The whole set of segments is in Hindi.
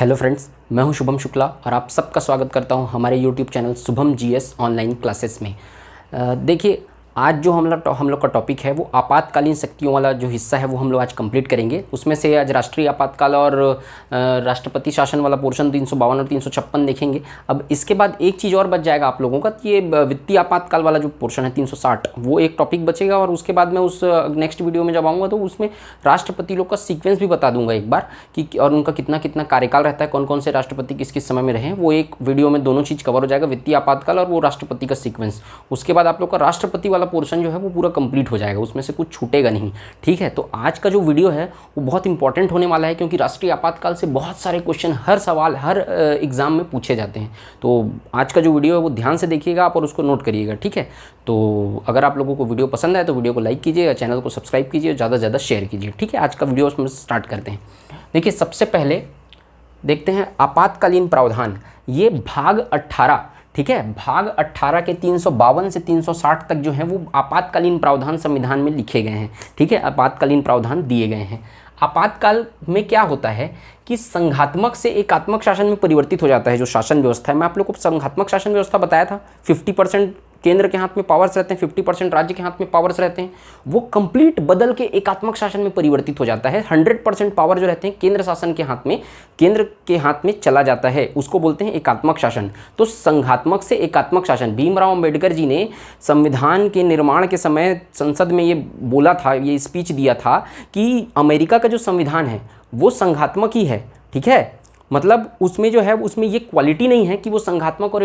हेलो फ्रेंड्स, मैं हूं शुभम शुक्ला और आप सबका स्वागत करता हूं हमारे YouTube channel Shubham GS online classes में। देखिए, आज जो हम लोग का टॉपिक है वो आपातकालीन शक्तियों वाला जो हिस्सा है वो हम लोग आज कंप्लीट करेंगे। उसमें से आज राष्ट्रीय आपातकाल और राष्ट्रपति शासन वाला पोर्शन 352 और 356 देखेंगे। अब इसके बाद एक चीज़ और बच जाएगा आप लोगों का, ये वित्तीय आपातकाल वाला जो पोर्शन है 360, वो एक टॉपिक बचेगा। और उसके बाद मैं उस नेक्स्ट वीडियो में जब आऊँगा तो उसमें राष्ट्रपति लोग का सीक्वेंस भी बता दूंगा एक बार कि और उनका कितना कितना कार्यकाल रहता है, कौन कौन से राष्ट्रपति किस किस समय में रहे, वो एक वीडियो में दोनों चीज़ कवर हो जाएगा, वित्तीय आपातकाल और वो राष्ट्रपति का सीक्वेंस। उसके बाद आप लोग का राष्ट्रपति वाला पोर्शन जो है वो पूरा कंप्लीट हो जाएगा, उसमें से कुछ छूटेगा नहीं। ठीक है, तो आज का जो वीडियो है वो बहुत इंपॉर्टेंट होने वाला है, क्योंकि राष्ट्रीय आपातकाल से बहुत सारे क्वेश्चन हर सवाल हर एग्जाम में पूछे जाते हैं। तो आज का जो वीडियो है वो ध्यान से देखिएगा आप और उसको नोट करिएगा। ठीक है, तो अगर आप लोगों को वीडियो पसंद आए तो वीडियो को लाइक कीजिए, चैनल को सब्सक्राइब कीजिए, ज़्यादा से ज़्यादा शेयर कीजिए। ठीक है, आज का वीडियो उसमें स्टार्ट करते हैं। देखिए, सबसे पहले देखते हैं आपातकालीन प्रावधान, ये भाग 18। ठीक है, भाग 18 के 352 से 360 तक जो है वो आपातकालीन प्रावधान संविधान में लिखे गए हैं। ठीक है, आपातकालीन प्रावधान दिए गए हैं। आपातकाल में क्या होता है कि संघात्मक से एकात्मक शासन में परिवर्तित हो जाता है जो शासन व्यवस्था है। मैं आप लोग को संघात्मक शासन व्यवस्था बताया था, 50% केंद्र के हाथ में पावर्स रहते हैं, 50% राज्य के हाथ में पावर्स रहते हैं। वो कंप्लीट बदल के एकात्मक शासन में परिवर्तित हो जाता है। 100% पावर जो रहते हैं केंद्र शासन के हाथ में, केंद्र के हाथ में चला जाता है, उसको बोलते हैं एकात्मक शासन। तो संघात्मक से एकात्मक शासन, भीमराव अंबेडकर जी ने संविधान के निर्माण के समय संसद में ये बोला था, ये स्पीच दिया था कि अमेरिका का जो संविधान है वो संघात्मक ही है। ठीक है, मतलब उसमें जो है उसमें ये क्वालिटी नहीं है कि वो संघात्मक और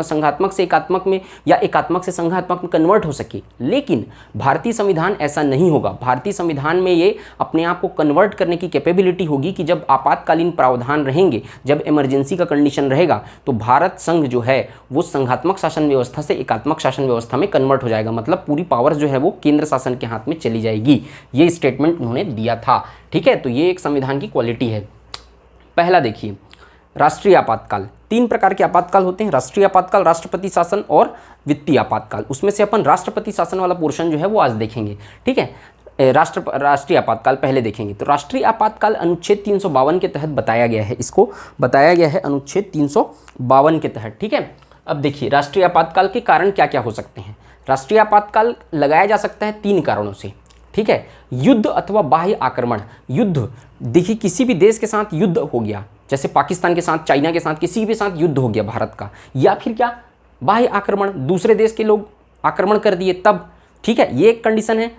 संघात्मक से एकात्मक में या एकात्मक से संघात्मक में कन्वर्ट हो सके। लेकिन भारतीय संविधान ऐसा नहीं होगा। भारतीय संविधान में ये अपने आप को कन्वर्ट करने की कैपेबिलिटी होगी कि जब आपातकालीन प्रावधान रहेंगे, जब इमरजेंसी का कंडीशन रहेगा, तो भारत संघ जो है वो संघात्मक शासन व्यवस्था से एकात्मक शासन व्यवस्था में कन्वर्ट हो जाएगा। मतलब पूरी पावर जो है वो केंद्र शासन के हाथ में चली जाएगी। ये स्टेटमेंट उन्होंने दिया था। ठीक है, तो ये एक संविधान की क्वालिटी है। पहला देखिए, राष्ट्रीय आपातकाल। 3 प्रकार के आपातकाल होते हैं, राष्ट्रीय आपातकाल, राष्ट्रपति शासन और वित्तीय आपातकाल। उसमें से अपन राष्ट्रपति शासन वाला पोर्शन जो है वो आज देखेंगे। ठीक है, राष्ट्रीय आपातकाल पहले देखेंगे। तो राष्ट्रीय आपातकाल अनुच्छेद 352 के तहत बताया गया है, इसको बताया गया है अनुच्छेद 352 के तहत। ठीक है, अब देखिए राष्ट्रीय आपातकाल के कारण क्या क्या हो सकते हैं। राष्ट्रीय आपातकाल लगाया जा सकता है 3 कारणों से। ठीक है, युद्ध अथवा बाह्य आक्रमण। युद्ध, देखिए किसी भी देश के साथ युद्ध हो गया, जैसे पाकिस्तान के साथ, चाइना के साथ, किसी भी साथ युद्ध हो गया भारत का, या फिर क्या बाह्य आक्रमण, दूसरे देश के लोग आक्रमण कर दिए तब। ठीक है, ये एक कंडीशन है।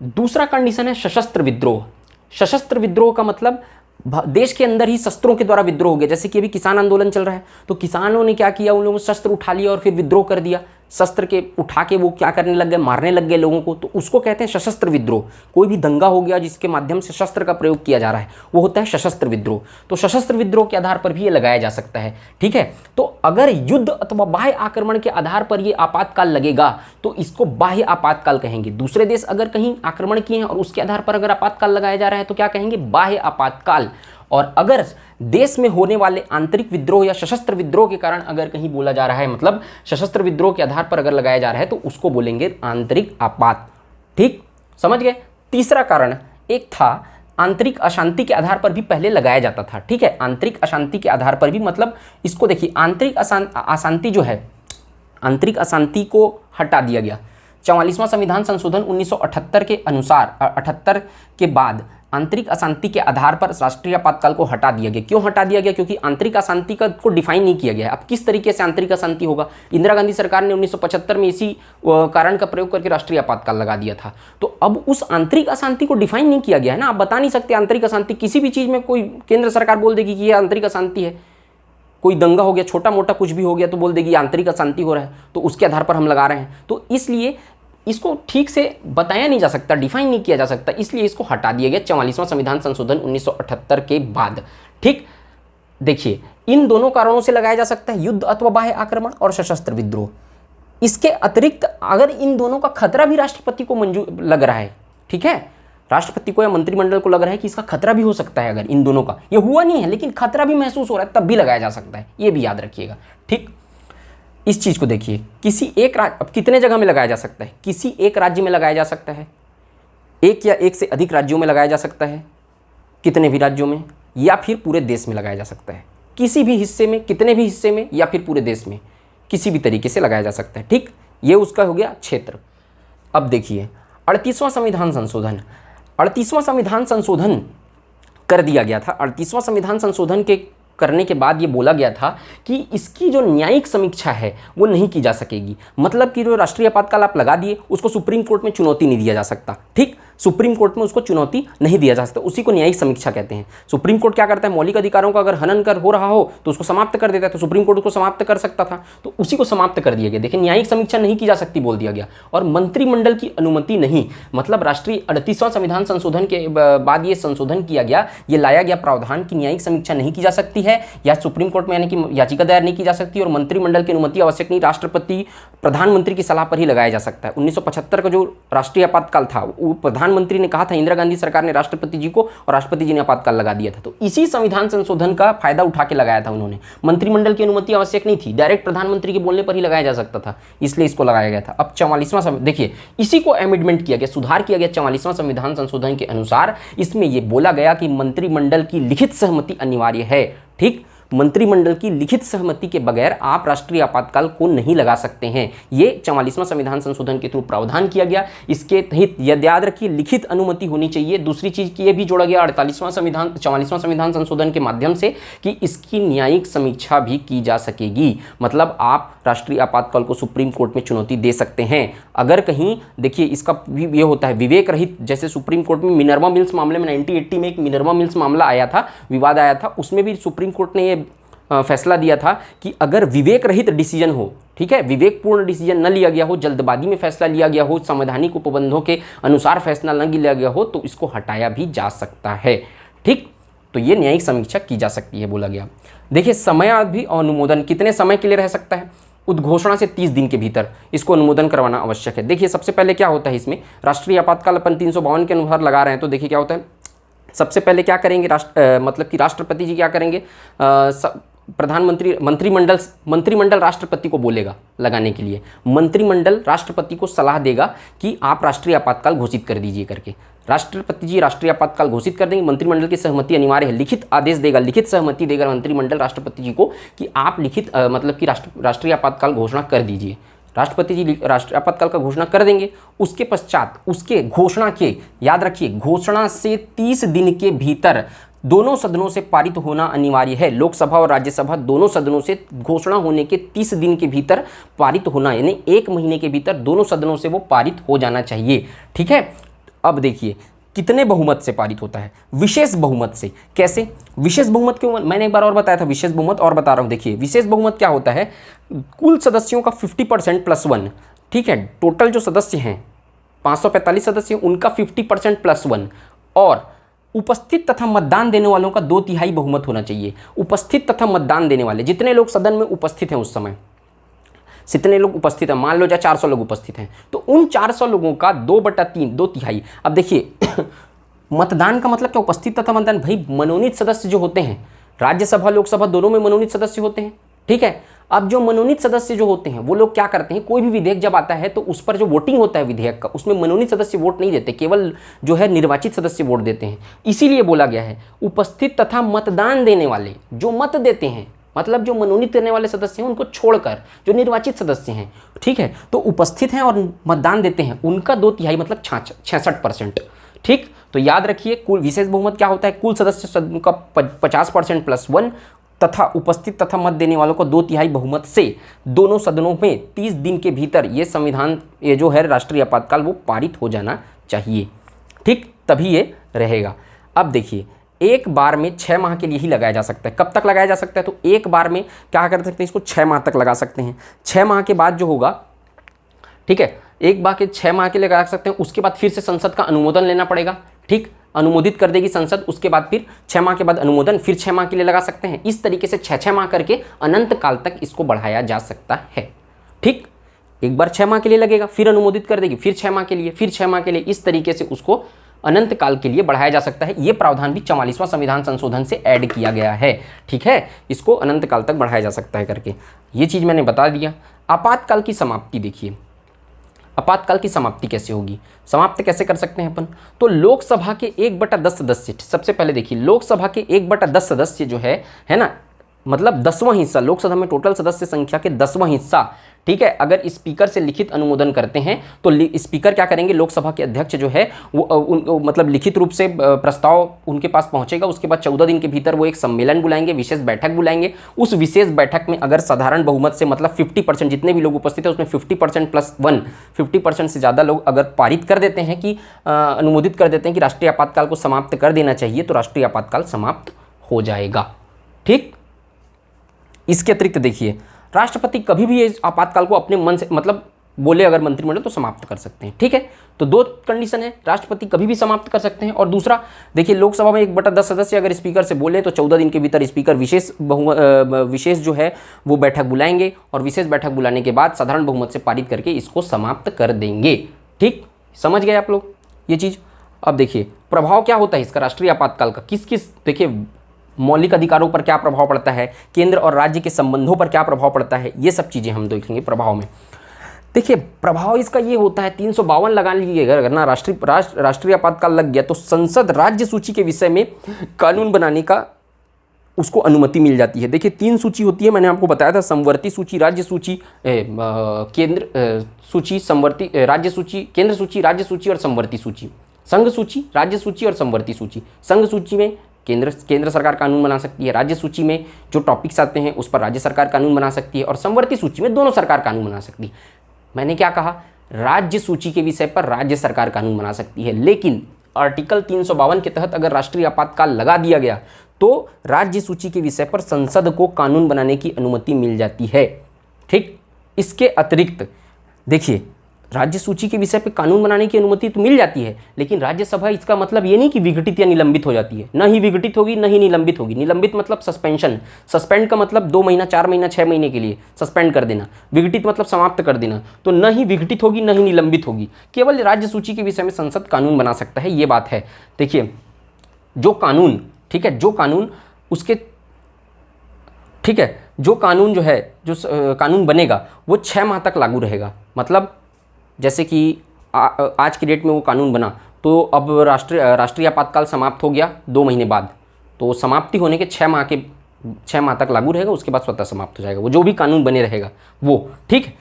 दूसरा कंडीशन है सशस्त्र विद्रोह। सशस्त्र विद्रोह का मतलब देश के अंदर ही शस्त्रों के द्वारा विद्रोह हो गया। जैसे कि अभी किसान आंदोलन चल रहा है, तो किसानों ने क्या किया, उन लोगों ने शस्त्र उठा लिया और फिर विद्रोह कर दिया। शस्त्र के उठा के वो क्या करने लग गए, मारने लग गए लोगों को, तो उसको कहते हैं सशस्त्र विद्रोह। कोई भी दंगा हो गया जिसके माध्यम से शस्त्र का प्रयोग किया जा रहा है, वो होता है सशस्त्र विद्रोह। तो सशस्त्र विद्रोह के आधार पर भी ये लगाया जा सकता है। ठीक है, तो अगर युद्ध अथवा बाह्य आक्रमण के आधार पर ये आपातकाल लगेगा तो इसको बाह्य आपातकाल कहेंगे। दूसरे देश अगर कहीं आक्रमण किए हैं और उसके आधार पर अगर आपातकाल लगाया जा रहा है तो क्या कहेंगे, बाह्य आपातकाल। और अगर देश में होने वाले आंतरिक विद्रोह या सशस्त्र विद्रोह के कारण अगर कहीं बोला जा रहा है, मतलब सशस्त्र विद्रोह के आधार पर अगर लगाया जा रहा है, तो उसको बोलेंगे आंतरिक आपात। ठीक, समझ गए। तीसरा कारण एक था आंतरिक अशांति के आधार पर भी पहले लगाया जाता था। ठीक है, आंतरिक अशांति के आधार पर भी, मतलब इसको देखिए, आंतरिक अशांति जो है, आंतरिक अशांति को हटा दिया गया। 44वां संविधान संशोधन 1978 के अनुसार 78 के बाद आंतरिक अशांति के आधार पर राष्ट्रीय आपातकाल को हटा दिया गया। क्यों हटा दिया गया, क्योंकि आंतरिक अशांति का को डिफाइन नहीं किया गया है। अब किस तरीके से आंतरिक अशांति होगा, इंदिरा गांधी सरकार ने 1975 में इसी कारण का प्रयोग करके राष्ट्रीय आपातकाल लगा दिया था। तो अब उस आंतरिक अशांति को डिफाइन नहीं किया गया है ना, आप बता नहीं सकते आंतरिक अशांति। किसी भी चीज़ में कोई केंद्र सरकार बोल देगी कि ये आंतरिक अशांति है, कोई दंगा हो गया, छोटा मोटा कुछ भी हो गया तो बोल देगी आंतरिक अशांति हो रहा है, तो उसके आधार पर हम लगा रहे हैं। तो इसलिए इसको ठीक से बताया नहीं जा सकता, डिफाइन नहीं किया जा सकता, इसलिए इसको हटा दिया गया 44वां संविधान संशोधन 1978 के बाद। ठीक, देखिए इन दोनों कारणों से लगाया जा सकता है, युद्ध अथवा बाह्य आक्रमण और सशस्त्र विद्रोह। इसके अतिरिक्त अगर इन दोनों का खतरा भी राष्ट्रपति को मंजूर लग रहा है, ठीक है, राष्ट्रपति को या मंत्रिमंडल को लग रहा है कि इसका खतरा भी हो सकता है, अगर इन दोनों का, ये हुआ नहीं है लेकिन खतरा भी महसूस हो रहा है, तब भी लगाया जा सकता है, ये भी याद रखिएगा। ठीक, इस चीज़ को देखिए, किसी एक राज्य, अब कितने जगह में लगाया जा सकता है, किसी एक राज्य में लगाया जा सकता है, एक या एक से अधिक राज्यों में लगाया जा सकता है, कितने भी राज्यों में, या फिर पूरे देश में लगाया जा सकता है। किसी भी हिस्से में, कितने भी हिस्से में, या फिर पूरे देश में, किसी भी तरीके से लगाया जा सकता है। ठीक, ये उसका हो गया क्षेत्र। अब देखिए 38वां संविधान संशोधन। 38वां संविधान संशोधन कर दिया गया था। 38वां संविधान संशोधन के करने के बाद ये बोला गया था कि इसकी जो न्यायिक समीक्षा है वो नहीं की जा सकेगी। मतलब कि जो राष्ट्रीय आपातकाल आप लगा दिए, उसको सुप्रीम कोर्ट में चुनौती नहीं दिया जा सकता। ठीक, सुप्रीम कोर्ट में उसको चुनौती नहीं दिया जा सकता, उसी को न्यायिक समीक्षा कहते हैं। सुप्रीम कोर्ट क्या करता है, मौलिक अधिकारों का अगर हनन कर हो रहा हो तो उसको समाप्त कर देता है, तो सुप्रीम कोर्ट उसको समाप्त कर सकता था, तो उसी को समाप्त कर दिया गया। देखिए, न्यायिक समीक्षा नहीं की जा सकती बोल दिया गया, और मंत्रिमंडल की अनुमति नहीं। मतलब राष्ट्रीय 38वां संविधान संशोधन के बाद ये संशोधन किया गया, ये लाया गया प्रावधान की न्यायिक समीक्षा नहीं की जा सकती है, या सुप्रीम कोर्ट में यानी कि याचिका दायर नहीं की जा सकती, और मंत्रिमंडल की अनुमति आवश्यक नहीं, राष्ट्रपति प्रधानमंत्री की सलाह पर ही लगाया जा सकता है। 1975 का जो राष्ट्रीय आपातकाल था, वो प्रधानमंत्री ने कहा था, इंदिरा गांधी सरकार ने राष्ट्रपति जी को, और राष्ट्रपति जी ने आपातकाल लगा दिया था। तो इसी संविधान संशोधन का फायदा उठा के लगाया था उन्होंने। मंत्रिमंडल की अनुमति आवश्यक नहीं थी, डायरेक्ट प्रधानमंत्री के बोलने पर ही लगाया जा सकता था, इसलिए इसको लगाया गया था। अब 44वां देखिए, इसी को अमेंडमेंट किया गया, सुधार किया गया 44वां संविधान संशोधन के अनुसार। इसमें यह बोला गया कि मंत्रिमंडल की लिखित सहमति अनिवार्य है। ठीक, मंत्रिमंडल की लिखित सहमति के बगैर आप राष्ट्रीय आपातकाल को नहीं लगा सकते हैं। ये 44वां संविधान संशोधन के थ्रू प्रावधान किया गया। इसके तहत याद रखिए, लिखित अनुमति होनी चाहिए। दूसरी चीज की ये भी जोड़ा गया 44वां संविधान संशोधन के माध्यम से कि इसकी न्यायिक समीक्षा भी की जा सकेगी। मतलब आप राष्ट्रीय आपातकाल को सुप्रीम कोर्ट में चुनौती दे सकते हैं। अगर कहीं देखिए, इसका भी ये होता है विवेक रहित, जैसे सुप्रीम कोर्ट में मिनर्वा मिल्स मामले में 1980 में एक मिनर्वा मिल्स मामला आया था, विवाद आया था, उसमें भी सुप्रीम कोर्ट ने ये फैसला दिया था कि अगर विवेक रहित डिसीजन हो, ठीक है, विवेकपूर्ण डिसीजन न लिया गया हो, जल्दबाजी में फैसला लिया गया हो, संवैधानिक उपबंधों के अनुसार फैसला न लिया गया हो, तो इसको हटाया भी जा सकता है। ठीक, तो ये न्यायिक समीक्षा की जा सकती है बोला गया। देखिए, समयावधि और अनुमोदन कितने समय के लिए रह सकता है? उद्घोषणा से 30 दिन के भीतर इसको अनुमोदन करवाना आवश्यक है। देखिए, सबसे पहले क्या होता है इसमें, राष्ट्रीय आपातकाल अपन 352 के अनुसार लगा रहे हैं, तो देखिए क्या होता है, सबसे पहले क्या करेंगे, मतलब कि राष्ट्रपति जी क्या करेंगे, मंत्रिमंडल राष्ट्रपति को बोलेगा लगाने के लिए। मंत्रिमंडल राष्ट्रपति को सलाह देगा कि आप राष्ट्रीय आपातकाल घोषित कर दीजिए करके। राष्ट्रपति जी राष्ट्रीय आपातकाल घोषित कर देंगे, मंत्रिमंडल की सहमति अनिवार्य है। लिखित आदेश देगा, लिखित सहमति देगा मंत्रिमंडल राष्ट्रपति जी को कि आप लिखित मतलब कि राष्ट्रीय आपातकाल घोषणा कर दीजिए। राष्ट्रपति जी राष्ट्रीय आपातकाल का घोषणा कर देंगे। उसके पश्चात उसके घोषणा के, याद रखिए, घोषणा से 30 दिन के भीतर दोनों सदनों से पारित होना अनिवार्य है। लोकसभा और राज्यसभा दोनों सदनों से घोषणा होने के 30 दिन के भीतर पारित होना, यानी 1 महीने के भीतर दोनों सदनों से वो पारित हो जाना चाहिए। ठीक है, अब देखिए कितने बहुमत से पारित होता है, विशेष बहुमत से। कैसे विशेष बहुमत, क्यों मैंने एक बार और बताया था विशेष बहुमत, और बता रहा हूँ। देखिए विशेष बहुमत क्या होता है, कुल सदस्यों का 50% + 1, ठीक है, टोटल जो सदस्य हैं 545 सदस्य, उनका 50% + 1, और उपस्थित तथा मतदान देने वालों का 2/3 बहुमत होना चाहिए। उपस्थित तथा मतदान देने वाले, जितने लोग सदन में उपस्थित हैं उस समय, जितने लोग उपस्थित हैं, मान लो चाहे 400 लोग उपस्थित हैं, तो उन 400 लोगों का 2/3, 2/3। अब देखिए मतदान का मतलब क्या, उपस्थित तथा मतदान, भाई मनोनीत सदस्य जो होते हैं, राज्यसभा लोकसभा दोनों में मनोनीत सदस्य होते हैं। ठीक है, अब जो मनोनीत सदस्य जो होते हैं वो लोग क्या करते हैं, कोई भी विधेयक जब आता है तो उस पर जो वोटिंग होता है विधेयक का, उसमें मनोनीत सदस्य वोट नहीं देते, केवल जो है निर्वाचित सदस्य वोट देते हैं। इसीलिए बोला गया है उपस्थित तथा मतदान देने वाले जो मत देते हैं, मतलब जो मनोनीत करने वाले सदस्य हैं उनको छोड़कर जो निर्वाचित सदस्य हैं, ठीक है, तो उपस्थित हैं और मतदान देते हैं, उनका 2/3 मतलब 66%। ठीक, तो याद रखिए कुल विशेष बहुमत क्या होता है, कुल सदस्य सदन का 50% + 1 तथा उपस्थित तथा मत देने वालों को 2/3 बहुमत से दोनों सदनों में 30 दिन के भीतर ये संविधान, ये जो है राष्ट्रीय आपातकाल, वो पारित हो जाना चाहिए। ठीक, तभी ये रहेगा। अब देखिए एक बार में 6 माह के लिए ही लगाया जा सकता है। कब तक लगाया जा सकता है, तो एक बार में क्या कर सकते हैं, इसको 6 माह तक लगा सकते हैं। 6 माह के बाद जो होगा, ठीक है, एक बार के 6 माह के लिए लगा सकते हैं, उसके बाद फिर से संसद का अनुमोदन लेना पड़ेगा। ठीक, अनुमोदित कर देगी संसद, उसके बाद फिर 6 माह के बाद अनुमोदन, फिर 6 माह के लिए लगा सकते हैं। इस तरीके से 6-6 माह करके अनंत काल तक इसको बढ़ाया जा सकता है। ठीक, एक बार 6 माह के लिए लगेगा, फिर अनुमोदित कर देगी, फिर 6 माह के लिए, फिर 6 माह के लिए, इस तरीके से उसको अनंत काल के लिए बढ़ाया जा सकता है। ये प्रावधान भी 44वां संविधान संशोधन से ऐड किया गया है। ठीक है, इसको अनंत काल तक बढ़ाया जा सकता है करके, ये चीज़ मैंने बता दिया। आपातकाल की समाप्ति देखिए, आपातकाल की समाप्ति कैसे होगी, समाप्त कैसे कर सकते हैं अपन? तो लोकसभा के 1/10 सदस्य, सबसे पहले देखिए लोकसभा के 1/10 सदस्य जो है ना, मतलब 10वां हिस्सा, लोकसभा में टोटल सदस्य संख्या के 10वां हिस्सा, ठीक है, अगर स्पीकर से लिखित अनुमोदन करते हैं तो स्पीकर क्या करेंगे, लोकसभा के अध्यक्ष जो है वो मतलब लिखित रूप से प्रस्ताव उनके पास पहुंचेगा। उसके बाद 14 दिन के भीतर वो एक सम्मेलन बुलाएंगे, विशेष बैठक बुलाएंगे। उस विशेष बैठक में अगर साधारण बहुमत से, मतलब 50% जितने भी लोग उपस्थित है उसमें 50% + 1, 50% से ज़्यादा लोग अगर पारित कर देते हैं कि अनुमोदित कर देते हैं कि राष्ट्रीय आपातकाल को समाप्त कर देना चाहिए, तो राष्ट्रीय आपातकाल समाप्त हो जाएगा। ठीक, इसके अतिरिक्त देखिए राष्ट्रपति कभी भी इस आपातकाल को अपने मन से, मतलब बोले अगर मंत्रिमंडल, तो समाप्त कर सकते हैं। ठीक है, तो 2 कंडीशन है, राष्ट्रपति कभी भी समाप्त कर सकते हैं। और दूसरा देखिए लोकसभा में 1/10 सदस्य अगर स्पीकर से बोले तो 14 दिन के भीतर स्पीकर विशेष जो है वो बैठक बुलाएंगे और विशेष बैठक बुलाने के बाद साधारण बहुमत से पारित करके इसको समाप्त कर देंगे। ठीक, समझ गए आप लोग ये चीज़? अब देखिए प्रभाव क्या होता है इसका, राष्ट्रीय आपातकाल का किस किस, देखिए मौलिक अधिकारों पर क्या प्रभाव पड़ता है, केंद्र और राज्य के संबंधों पर क्या प्रभाव पड़ता है, ये सब चीज़ें हम देखेंगे प्रभाव में। देखिए प्रभाव इसका ये होता है, 352 लगा लीजिएगा अगर ना राष्ट्रीय आपातकाल लग गया तो संसद राज्य सूची के विषय में कानून बनाने का उसको अनुमति मिल जाती है। देखिए 3 सूची होती है, मैंने आपको बताया था, समवर्ती सूची, राज्य सूची, केंद्र सूची, समवर्ती राज्य सूची, केंद्र सूची, राज्य सूची और समवर्ती सूची। संघ सूची, राज्य सूची और समवर्ती सूची। संघ सूची में केंद्र सरकार कानून बना सकती है, राज्य सूची में जो टॉपिक्स आते हैं उस पर राज्य सरकार कानून बना सकती है और समवर्ती सूची में दोनों सरकार कानून बना सकती है। मैंने क्या कहा, राज्य सूची के विषय पर राज्य सरकार कानून बना सकती है, लेकिन आर्टिकल 352 के तहत अगर राष्ट्रीय आपातकाल लगा दिया गया तो राज्य सूची के विषय पर संसद को कानून बनाने की अनुमति मिल जाती है। ठीक, इसके अतिरिक्त देखिए राज्य सूची के विषय पे कानून बनाने की अनुमति तो मिल जाती है, लेकिन राज्यसभा, इसका मतलब ये नहीं कि विघटित या निलंबित हो जाती है, न ही विघटित होगी न ही निलंबित होगी। निलंबित मतलब सस्पेंशन, सस्पेंड का मतलब 2 महीना, 4 महीना, 6 महीने के लिए सस्पेंड कर देना, विघटित मतलब समाप्त कर देना। तो न ही विघटित होगी न ही निलंबित होगी, केवल राज्य सूची के विषय में संसद कानून बना सकता है, ये बात है। देखिए जो कानून, ठीक है, जो कानून उसके, ठीक है, जो कानून जो है, जो कानून बनेगा वो 6 माह तक लागू रहेगा। मतलब जैसे कि आज की डेट में वो कानून बना तो अब राष्ट्रीय आपातकाल समाप्त हो गया 2 महीने बाद, तो समाप्ति होने के 6 माह तक लागू रहेगा, उसके बाद स्वतः समाप्त हो जाएगा वो जो भी कानून बने रहेगा वो। ठीक,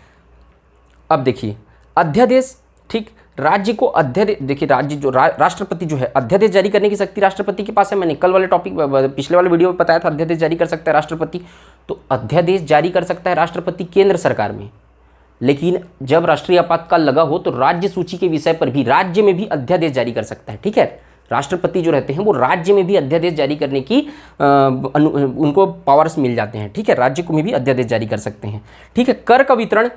अब देखिए अध्यादेश, ठीक, राज्य को अध्यादेश, देखिए राज्य जो राष्ट्रपति जो है अध्यादेश जारी करने की शक्ति राष्ट्रपति के पास है। मैंने कल वाले टॉपिक, पिछले वाले वीडियो में बताया था, अध्यादेश जारी कर सकता है राष्ट्रपति। तो अध्यादेश जारी कर सकता है राष्ट्रपति केंद्र सरकार में, लेकिन जब राष्ट्रीय आपातकाल लगा हो तो राज्य सूची के विषय पर भी राज्य में भी अध्यादेश जारी कर सकता है। ठीक है, राष्ट्रपति जो रहते हैं वो राज्य में भी अध्यादेश जारी करने की उनको पावर्स मिल जाते हैं। ठीक है, राज्य को में भी अध्यादेश जारी कर सकते हैं। ठीक है, कर का वितरण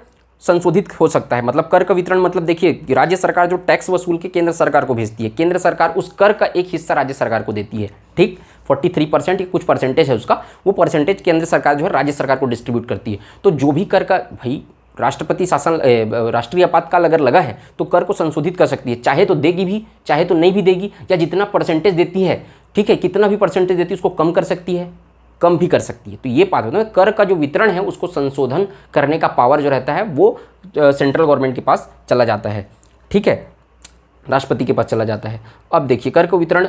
संशोधित हो सकता है। मतलब कर का वितरण मतलब देखिए राज्य सरकार जो टैक्स वसूल के केंद्र सरकार को भेजती है, केंद्र सरकार उस कर का एक हिस्सा राज्य सरकार को देती है। ठीक, 43% या कुछ परसेंटेज है उसका, वो परसेंटेज केंद्र सरकार जो है राज्य सरकार को डिस्ट्रीब्यूट करती है। तो जो भी कर का, भाई राष्ट्रपति शासन, राष्ट्रीय आपातकाल अगर लगा है तो कर को संशोधित कर सकती है, चाहे तो देगी भी, चाहे तो नहीं भी देगी, या जितना परसेंटेज देती है, ठीक है, कितना भी परसेंटेज देती है उसको कम कर सकती है, कम भी कर सकती है। तो ये बात होता है, कर का जो वितरण है उसको संशोधन करने का पावर जो रहता है वो सेंट्रल गवर्नमेंट के पास चला जाता है। ठीक है, राष्ट्रपति के पास चला जाता है। अब देखिए कर का वितरण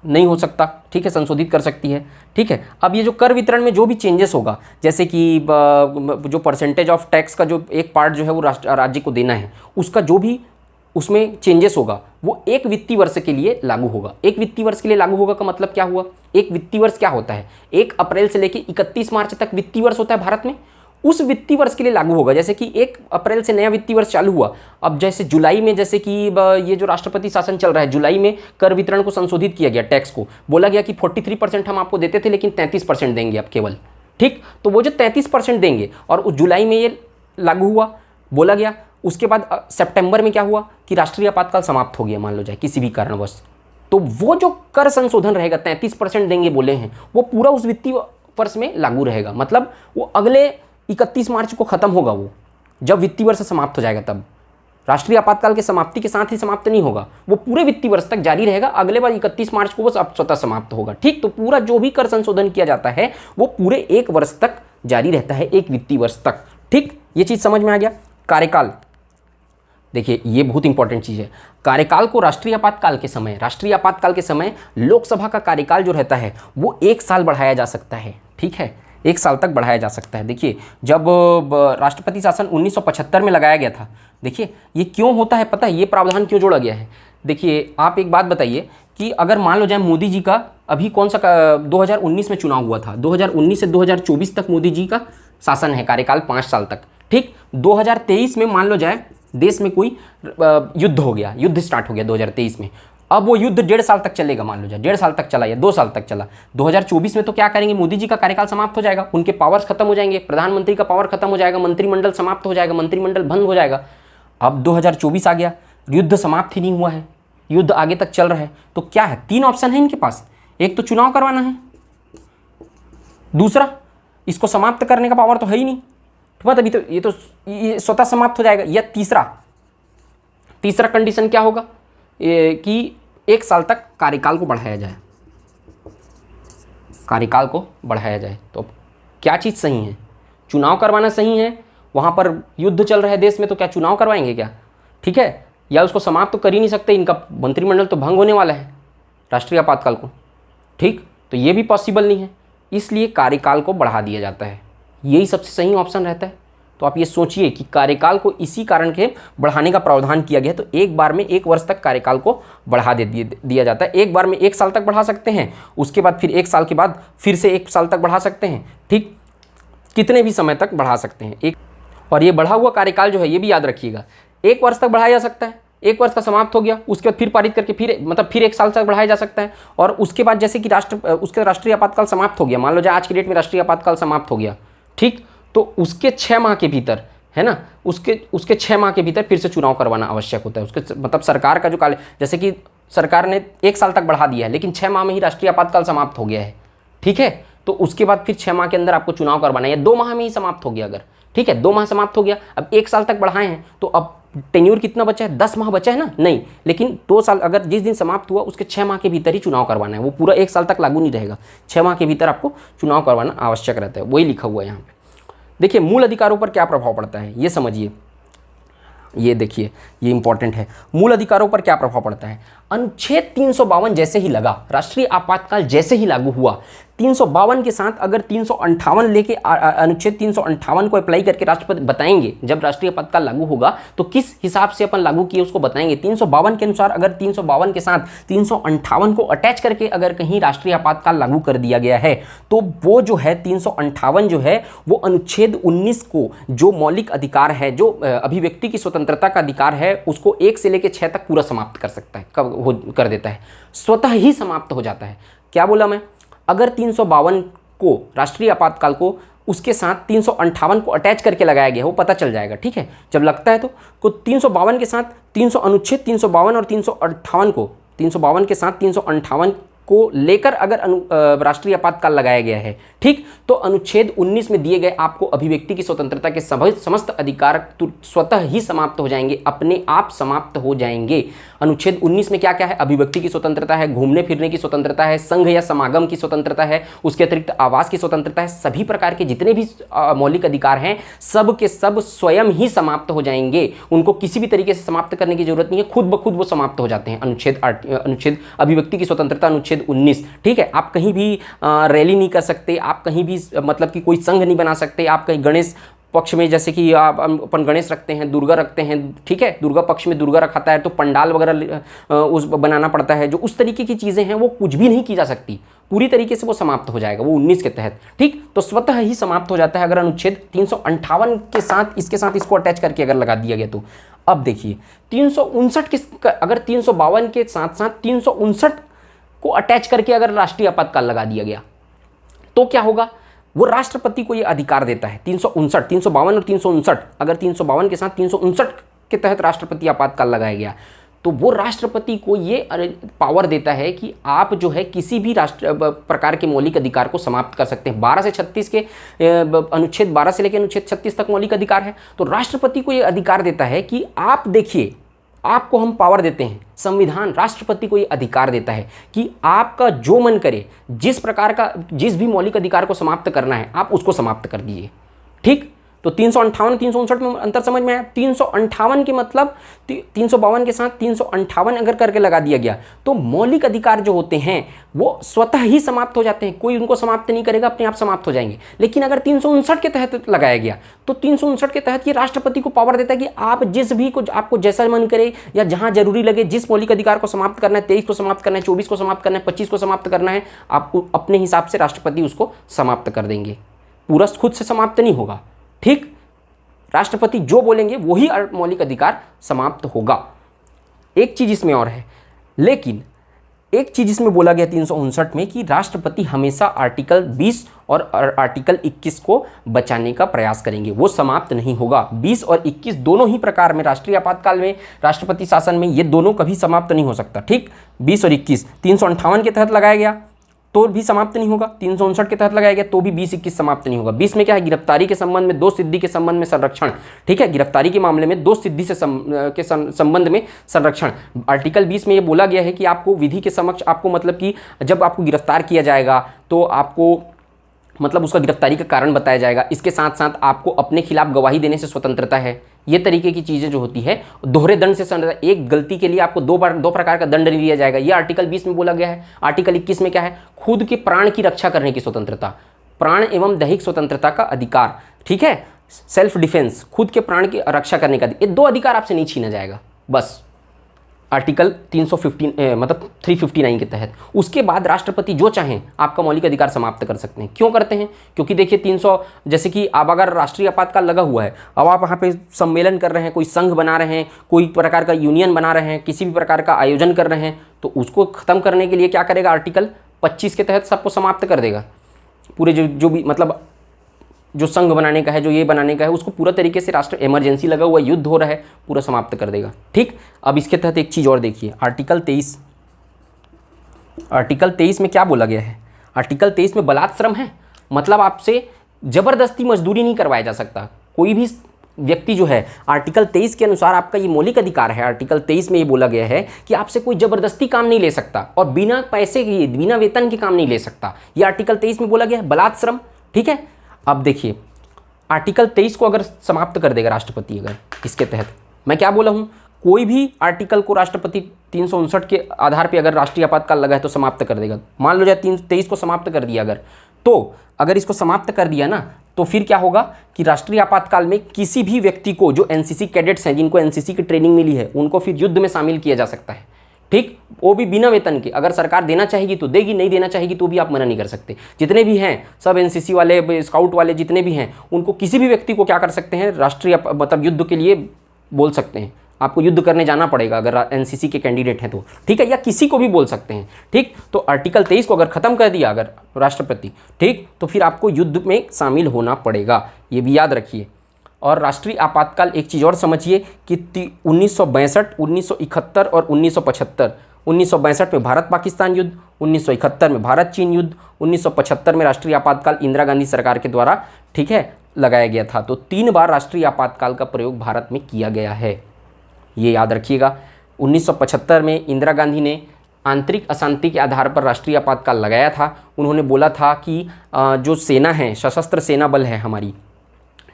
नहीं हो सकता, ठीक है, संशोधित कर सकती है। ठीक है, अब ये जो कर वितरण में जो भी चेंजेस होगा, जैसे कि जो परसेंटेज ऑफ टैक्स का जो एक पार्ट जो है वो राज्य को देना है, उसका जो भी उसमें चेंजेस होगा वो 1 वित्तीय वर्ष के लिए लागू होगा। 1 वित्तीय वर्ष के लिए लागू होगा का मतलब क्या हुआ, 1 वित्तीय वर्ष क्या होता है, 1 अप्रैल से लेकर 31 मार्च तक वित्तीय वर्ष होता है भारत में, उस वित्तीय वर्ष के लिए लागू होगा। जैसे कि 1 अप्रैल से नया वित्तीय वर्ष चालू हुआ, अब जैसे जुलाई में, जैसे कि ये जो राष्ट्रपति शासन चल रहा है, जुलाई में कर वितरण को संशोधित किया गया, टैक्स को बोला गया कि 43% हम आपको देते थे लेकिन 33% देंगे आप केवल। ठीक, तो वो जो 33% देंगे और उस जुलाई में ये लागू हुआ, बोला गया। उसके बाद सितंबर में क्या हुआ कि राष्ट्रीय आपातकाल समाप्त हो गया, मान लो जाए किसी भी कारणवश, तो वो जो कर संशोधन रहेगा 33% देंगे बोले हैं, वो पूरा उस वित्तीय वर्ष में लागू रहेगा। मतलब वो अगले 31 मार्च को खत्म होगा, वो जब वित्तीय वर्ष समाप्त हो जाएगा तब। राष्ट्रीय आपातकाल के समाप्ति के साथ ही समाप्त नहीं होगा, वो पूरे वित्तीय वर्ष तक जारी रहेगा, अगले बार 31 मार्च को वो स्वतः समाप्त होगा। ठीक, तो पूरा जो भी कर संशोधन किया जाता है वो पूरे 1 वर्ष तक जारी रहता है, 1 वित्तीय वर्ष तक। ठीक, ये चीज़ समझ में आ गया। कार्यकाल, देखिए ये बहुत इंपॉर्टेंट चीज़ है। कार्यकाल को राष्ट्रीय आपातकाल के समय लोकसभा का कार्यकाल जो रहता है वो 1 साल बढ़ाया जा सकता है, ठीक है, 1 साल तक बढ़ाया जा सकता है। देखिए जब राष्ट्रपति शासन 1975 में लगाया गया था, देखिए ये क्यों होता है पता है, ये प्रावधान क्यों जोड़ा गया है। देखिए आप एक बात बताइए कि अगर मान लो जाए मोदी जी का अभी कौन सा 2019 में चुनाव हुआ था, 2019 से 2024 तक मोदी जी का शासन है, कार्यकाल 5 साल तक, ठीक। 2023 में मान लो जाए देश में कोई युद्ध हो गया, युद्ध स्टार्ट हो गया 2023 में, अब वो युद्ध 1.5 साल तक चलेगा, मान लो जाए 1.5 साल तक चला या 2 साल तक चला। 2024 में तो क्या करेंगे, मोदी जी का कार्यकाल समाप्त हो जाएगा, उनके पावर्स खत्म हो जाएंगे, प्रधानमंत्री का पावर खत्म हो जाएगा, मंत्रिमंडल समाप्त हो जाएगा, मंत्रिमंडल बंद हो जाएगा। अब 2024 आ गया, युद्ध समाप्त ही नहीं हुआ है, युद्ध आगे तक चल रहा है, तो क्या है, 3 ऑप्शन है इनके पास। एक तो चुनाव करवाना है, दूसरा इसको समाप्त करने का पावर तो है ही नहीं, तभी तो ये स्वतः समाप्त हो जाएगा, या तीसरा कंडीशन क्या होगा कि 1 साल तक कार्यकाल को बढ़ाया जाए, तो अब क्या चीज़ सही है, चुनाव करवाना सही है, वहाँ पर युद्ध चल रहा है देश में, तो क्या चुनाव करवाएंगे क्या, ठीक है, या उसको समाप्त तो कर ही नहीं सकते, इनका मंत्रिमंडल तो भंग होने वाला है राष्ट्रीय आपातकाल को, ठीक, तो ये भी पॉसिबल नहीं है, इसलिए कार्यकाल को बढ़ा दिया जाता है, यही सबसे सही ऑप्शन रहता है। तो आप ये सोचिए कि कार्यकाल को इसी कारण के बढ़ाने का प्रावधान किया गया है, तो एक बार में 1 वर्ष तक कार्यकाल को बढ़ा दिया जाता है, एक बार में 1 साल तक बढ़ा सकते हैं, उसके बाद फिर 1 साल के बाद फिर से 1 साल तक बढ़ा सकते हैं, ठीक, कितने भी समय तक बढ़ा सकते हैं एक। और ये बढ़ा हुआ कार्यकाल जो है ये भी याद रखिएगा, 1 वर्ष तक बढ़ाया जा सकता है, 1 वर्ष का समाप्त हो गया उसके बाद फिर पारित करके फिर 1 साल तक बढ़ाया जा सकता है, और उसके बाद जैसे कि उसके राष्ट्रीय आपातकाल समाप्त हो गया, मान लो जाए आज की डेट में राष्ट्रीय आपातकाल समाप्त हो गया, ठीक, तो उसके 6 माह के भीतर, है ना, उसके 6 माह के भीतर फिर से चुनाव करवाना आवश्यक होता है, उसके मतलब सरकार का जो काल, जैसे कि सरकार ने 1 साल तक बढ़ा दिया है लेकिन 6 माह में ही राष्ट्रीय आपातकाल समाप्त हो गया है, ठीक है, तो उसके बाद फिर 6 माह के अंदर आपको चुनाव करवाना है, या 2 माह में ही समाप्त हो गया अगर, ठीक है, 2 माह समाप्त हो गया, अब 1 साल तक बढ़ाए हैं, तो अब टेन्यूर कितना बचा है, 10 माह बचा है ना, नहीं, लेकिन 2 साल अगर जिस दिन समाप्त हुआ उसके 6 माह के भीतर ही चुनाव करवाना है, वो पूरा 1 साल तक लागू नहीं रहेगा, 6 माह के भीतर आपको चुनाव करवाना आवश्यक रहता है, वही लिखा हुआ है यहाँ पे। देखिए मूल अधिकारों पर क्या प्रभाव पड़ता है ये समझिए, ये देखिए ये इंपॉर्टेंट है, मूल अधिकारों पर क्या प्रभाव पड़ता है। अनुच्छेद 352 जैसे ही लगा, राष्ट्रीय आपातकाल जैसे ही लागू हुआ, 352 के साथ अगर 358 लेके अनुच्छेद 358 को अप्लाई करके राष्ट्रपति बताएंगे, जब राष्ट्रीय आपातकाल लागू होगा तो किस हिसाब से अपन लागू किए उसको बताएंगे। 352 के अनुसार अगर 352 के साथ 358 को अटैच करके अगर कहीं राष्ट्रीय आपातकाल लागू कर दिया गया है, तो वो जो है 358 जो है वो अनुच्छेद 19 को, जो मौलिक अधिकार है, जो अभिव्यक्ति की स्वतंत्रता का अधिकार है, उसको 1 से लेकर 6 तक पूरा समाप्त कर सकता है, कर देता है, स्वतः ही समाप्त हो जाता है। क्या बोला मैं, अगर 352 को राष्ट्रीय आपातकाल को उसके साथ 358 को अटैच करके लगाया गया, वो पता चल जाएगा, ठीक है, जब लगता है तो 352 के साथ अनुच्छेद 352 और 358 को, 352 के साथ 358 को लेकर अगर राष्ट्रीय आपातकाल लगाया गया है, ठीक, तो अनुच्छेद 19 में दिए गए आपको अभिव्यक्ति की स्वतंत्रता के समस्त अधिकार स्वतः ही समाप्त हो जाएंगे, अपने आप समाप्त हो जाएंगे। अनुच्छेद 19 में क्या क्या है, अभिव्यक्ति की स्वतंत्रता है, घूमने फिरने की स्वतंत्रता है, संघ या समागम की स्वतंत्रता है, उसके अतिरिक्त आवास की स्वतंत्रता है, सभी प्रकार के जितने भी मौलिक अधिकार हैं सब के सब स्वयं ही समाप्त हो जाएंगे, उनको किसी भी तरीके से समाप्त करने की जरूरत नहीं है, खुद ब खुद वो समाप्त हो जाते हैं। अनुच्छेद अभिव्यक्ति की स्वतंत्रता अनुच्छेद 19, ठीक है, आप कहीं भी रैली नहीं कर सकते, आप कहीं भी मतलब कि कोई संघ नहीं बना सकते, आप कहीं गणेश पक्ष में जैसे कि आप अपन गणेश रखते हैं, दुर्गा रखते हैं, ठीक है, दुर्गा पक्ष में दुर्गा रखाता है तो पंडाल वगैरह उस बनाना पड़ता है, जो उस तरीके की चीज़ें हैं वो कुछ भी नहीं की जा सकती, पूरी तरीके से वो समाप्त हो जाएगा, वो 19 के तहत, ठीक, तो स्वतः ही समाप्त हो जाता है अगर अनुच्छेद 358 के साथ इसको अटैच करके अगर लगा दिया गया तो। अब देखिए 359 के, अगर 352 के साथ साथ 359 को अटैच करके अगर राष्ट्रीय आपातकाल लगा दिया गया तो क्या होगा, वो राष्ट्रपति को ये अधिकार देता है। 352 और 359, अगर 352 के साथ 359 के तहत राष्ट्रपति आपातकाल लगाया गया तो वो राष्ट्रपति को ये पावर देता है कि आप जो है किसी भी प्रकार के मौलिक अधिकार को समाप्त कर सकते हैं। 12 से 36 के अनुच्छेद 12 से लेकर अनुच्छेद 36 तक मौलिक अधिकार है, तो राष्ट्रपति को ये अधिकार देता है कि आप देखिए, आपको हम पावर देते हैं, संविधान राष्ट्रपति को ये अधिकार देता है कि आपका जो मन करे, जिस प्रकार का जिस भी मौलिक अधिकार को समाप्त करना है आप उसको समाप्त कर दीजिए, ठीक। तो 358 359 में अंतर समझ में आया। 358 के मतलब 352 के साथ 358 अगर करके लगा दिया गया तो मौलिक अधिकार जो होते हैं वो स्वतः ही समाप्त हो जाते हैं, कोई उनको समाप्त नहीं करेगा, अपने आप समाप्त हो जाएंगे। लेकिन अगर 359 के तहत लगाया गया तो 359 के तहत ये राष्ट्रपति को पावर देता है कि आप जिस भी को आपको जैसा मन करे या जहां जरूरी लगे, जिस मौलिक अधिकार को समाप्त करना है, 23 को समाप्त करना है, 24 को समाप्त करना है, 25 को समाप्त करना है, आपको अपने हिसाब से राष्ट्रपति उसको समाप्त कर देंगे। पूरा खुद से समाप्त नहीं होगा, ठीक। राष्ट्रपति जो बोलेंगे वही मौलिक अधिकार समाप्त होगा। एक चीज इसमें और है, लेकिन एक चीज इसमें बोला गया 359 में कि राष्ट्रपति हमेशा आर्टिकल 20 और आर्टिकल 21 को बचाने का प्रयास करेंगे, वो समाप्त नहीं होगा। 20 और 21 दोनों ही प्रकार में, राष्ट्रीय आपातकाल में, राष्ट्रपति शासन में, ये दोनों कभी समाप्त नहीं हो सकता, ठीक। 20 और 21 358 के तहत लगाया गया तो भी समाप्त नहीं होगा, 359 के तहत लगाया गया तो भी 20-21 समाप्त नहीं होगा। 20 में क्या है, गिरफ्तारी के संबंध में 2 सिद्धि के संबंध में संरक्षण, ठीक है। गिरफ्तारी के मामले में 2 सिद्धि से संबंध में संरक्षण। आर्टिकल 20 में ये बोला गया है कि आपको विधि के समक्ष, आपको मतलब कि जब आपको गिरफ्तार किया जाएगा तो आपको मतलब उसका गिरफ्तारी का कारण बताया जाएगा। इसके साथ साथ आपको अपने खिलाफ गवाही देने से स्वतंत्रता है। ये तरीके की चीज़ें जो होती है, दोहरे दंड से स्वतंत्रता, एक गलती के लिए आपको दो प्रकार का दंड नहीं दिया जाएगा, ये आर्टिकल 20 में बोला गया है। आर्टिकल 21 में क्या है, खुद के प्राण की रक्षा करने की स्वतंत्रता, प्राण एवं दैहिक स्वतंत्रता का अधिकार, ठीक है। सेल्फ डिफेंस, खुद के प्राण की रक्षा करने का, ये 2 अधिकार आपसे नहीं छीना जाएगा, बस आर्टिकल 315 मतलब 359 के तहत। उसके बाद राष्ट्रपति जो चाहें आपका मौलिक अधिकार समाप्त कर सकते हैं। क्यों करते हैं, क्योंकि देखिए 300, जैसे कि अब अगर राष्ट्रीय आपातकाल लगा हुआ है, अब आप वहाँ पे सम्मेलन कर रहे हैं, कोई संघ बना रहे हैं, कोई प्रकार का यूनियन बना रहे हैं, किसी भी प्रकार का आयोजन कर रहे हैं, तो उसको ख़त्म करने के लिए क्या करेगा, आर्टिकल 25 के तहत सबको समाप्त कर देगा। पूरे जो भी मतलब जो संघ बनाने का है, जो ये बनाने का है, उसको पूरा तरीके से राष्ट्र इमरजेंसी लगा हुआ, युद्ध हो रहा है, पूरा समाप्त कर देगा, ठीक। अब इसके तहत एक चीज़ और देखिए, आर्टिकल 23 में क्या बोला गया है। आर्टिकल 23 में बलात्श्रम है, मतलब आपसे ज़बरदस्ती मजदूरी नहीं करवाया जा सकता। कोई भी व्यक्ति जो है, आर्टिकल 23 के अनुसार आपका ये मौलिक अधिकार है। आर्टिकल 23 में ये बोला गया है कि आपसे कोई ज़बरदस्ती काम नहीं ले सकता और बिना पैसे के, बिना वेतन के काम नहीं ले सकता। ये आर्टिकल 23 में बोला गया है, बलात्श्रम, ठीक है। अब देखिए आर्टिकल 23 को अगर समाप्त कर देगा राष्ट्रपति, अगर इसके तहत, मैं क्या बोला हूँ, कोई भी आर्टिकल को राष्ट्रपति 359 के आधार पे अगर राष्ट्रीय आपातकाल लगा है तो समाप्त कर देगा। मान लो जाए 23 को समाप्त कर दिया अगर, तो अगर इसको समाप्त कर दिया ना, तो फिर क्या होगा कि राष्ट्रीय आपातकाल में किसी भी व्यक्ति को, जो एनसीसी कैडेट्स हैं, जिनको एनसीसी की ट्रेनिंग मिली है, उनको फिर युद्ध में शामिल किया जा सकता है, ठीक। वो भी बिना वेतन के। अगर सरकार देना चाहेगी तो देगी, नहीं देना चाहेगी तो भी आप मना नहीं कर सकते। जितने भी हैं सब एनसीसी वाले, स्काउट वाले जितने भी हैं, उनको किसी भी व्यक्ति को क्या कर सकते हैं, राष्ट्रीय मतलब युद्ध के लिए बोल सकते हैं। आपको युद्ध करने जाना पड़ेगा अगर एनसीसी के कैंडिडेट हैं तो, ठीक है, या किसी को भी बोल सकते हैं, ठीक। तो आर्टिकल 23 को अगर ख़त्म कर दिया अगर राष्ट्रपति, ठीक, तो फिर आपको युद्ध में शामिल होना पड़ेगा, ये भी याद रखिए। और राष्ट्रीय आपातकाल एक चीज़ और समझिए कि 1962, 1971 और 1975, 1962 में भारत पाकिस्तान युद्ध, 1971 में भारत चीन युद्ध, 1975 में राष्ट्रीय आपातकाल इंदिरा गांधी सरकार के द्वारा, ठीक है, लगाया गया था। तो 3 बार राष्ट्रीय आपातकाल का प्रयोग भारत में किया गया है, ये याद रखिएगा। 1975 में इंदिरा गांधी ने आंतरिक अशांति के आधार पर राष्ट्रीय आपातकाल लगाया था। उन्होंने बोला था कि जो सेना है, सशस्त्र सेना बल है हमारी,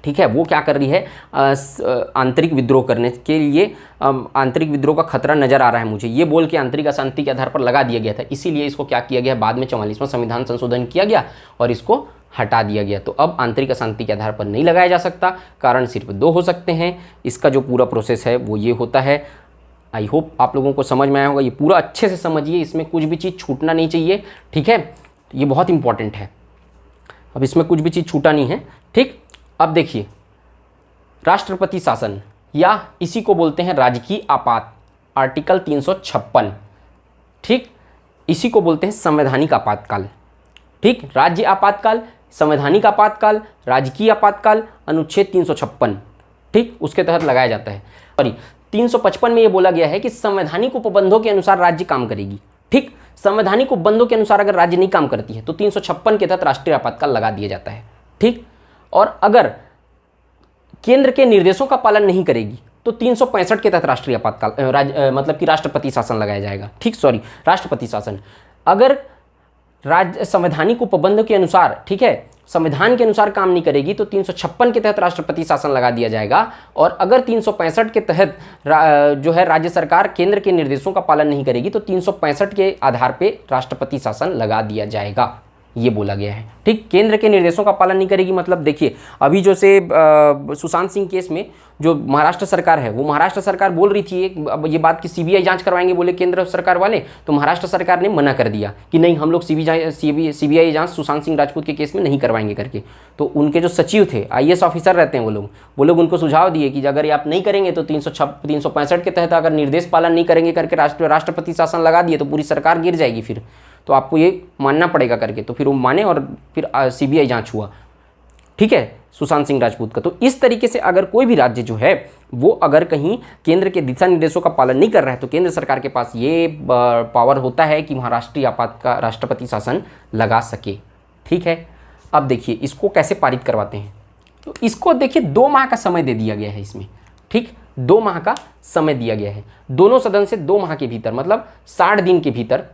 ठीक है, वो क्या कर रही है, आंतरिक विद्रोह करने के लिए, आंतरिक विद्रोह का खतरा नज़र आ रहा है मुझे, ये बोल के आंतरिक अशांति के आधार पर लगा दिया गया था। इसीलिए इसको क्या किया गया, बाद में 44वां संविधान संशोधन किया गया और इसको हटा दिया गया। तो अब आंतरिक अशांति के आधार पर नहीं लगाया जा सकता, कारण सिर्फ 2 हो सकते हैं। इसका जो पूरा प्रोसेस है वो ये होता है। आई होप आप लोगों को समझ में आया होगा, ये पूरा अच्छे से समझिए, इसमें कुछ भी चीज़ छूटना नहीं चाहिए, ठीक है, ये बहुत इंपॉर्टेंट है। अब इसमें कुछ भी चीज़ छूटा नहीं है, ठीक। अब देखिए, राष्ट्रपति शासन या इसी को बोलते हैं राजकीय आपात, आर्टिकल 356, ठीक, इसी को बोलते हैं संवैधानिक आपातकाल, ठीक। राज्य आपातकाल, संवैधानिक आपातकाल, राजकीय आपातकाल, अनुच्छेद 356, ठीक, उसके तहत लगाया जाता है। सॉरी, 355 में ये बोला गया है कि संवैधानिक उपबंधों के अनुसार राज्य काम करेगी, ठीक। संवैधानिक उपबंधों के अनुसार अगर राज्य नहीं काम करती है तो 356 के तहत राष्ट्रीय आपातकाल लगा दिया जाता है, ठीक। और अगर केंद्र के निर्देशों का पालन नहीं करेगी तो 365 के तहत राष्ट्रीय आपातकाल मतलब कि राष्ट्रपति शासन लगाया जाएगा, ठीक। सॉरी, राष्ट्रपति शासन। अगर राज्य संवैधानिक उपबंध के अनुसार, ठीक है, संविधान के अनुसार काम नहीं करेगी तो 356 के तहत राष्ट्रपति शासन लगा दिया जाएगा। और अगर 365 के तहत जो है राज्य सरकार केंद्र के निर्देशों का पालन नहीं करेगी तो 365 के आधार पे राष्ट्रपति शासन लगा दिया जाएगा, ये बोला गया है। ठीक, केंद्र के निर्देशों का पालन नहीं करेगी मतलब देखिए अभी जो से सुशांत सिंह केस में जो महाराष्ट्र सरकार है वो महाराष्ट्र सरकार बोल रही थी अब ये बात कि सीबीआई जांच करवाएंगे बोले केंद्र सरकार वाले, तो महाराष्ट्र सरकार ने मना कर दिया कि नहीं हम लोग सीबीआई जांच सुशांत सिंह राजपूत के केस में नहीं करवाएंगे करके। तो उनके जो सचिव थे आईएएस ऑफिसर रहते हैं वो लोग उनको सुझाव दिए कि अगर ये आप नहीं करेंगे तो 365 के तहत अगर निर्देश पालन नहीं करेंगे करके राष्ट्रपति शासन लगा दिए तो पूरी सरकार गिर जाएगी, फिर तो आपको ये मानना पड़ेगा करके। तो फिर वो माने और फिर सीबीआई जांच हुआ, ठीक है, सुशांत सिंह राजपूत का। तो इस तरीके से अगर कोई भी राज्य जो है वो अगर कहीं केंद्र के दिशा निर्देशों का पालन नहीं कर रहा है तो केंद्र सरकार के पास ये पावर होता है कि वहाँ राष्ट्रीय आपात का राष्ट्रपति शासन लगा सके। ठीक है, अब देखिए इसको कैसे पारित करवाते हैं। तो इसको देखिए 2 माह का समय दे दिया गया है इसमें। ठीक, 2 माह का समय दिया गया है, दोनों सदन से 2 माह के भीतर मतलब 60 दिन के भीतर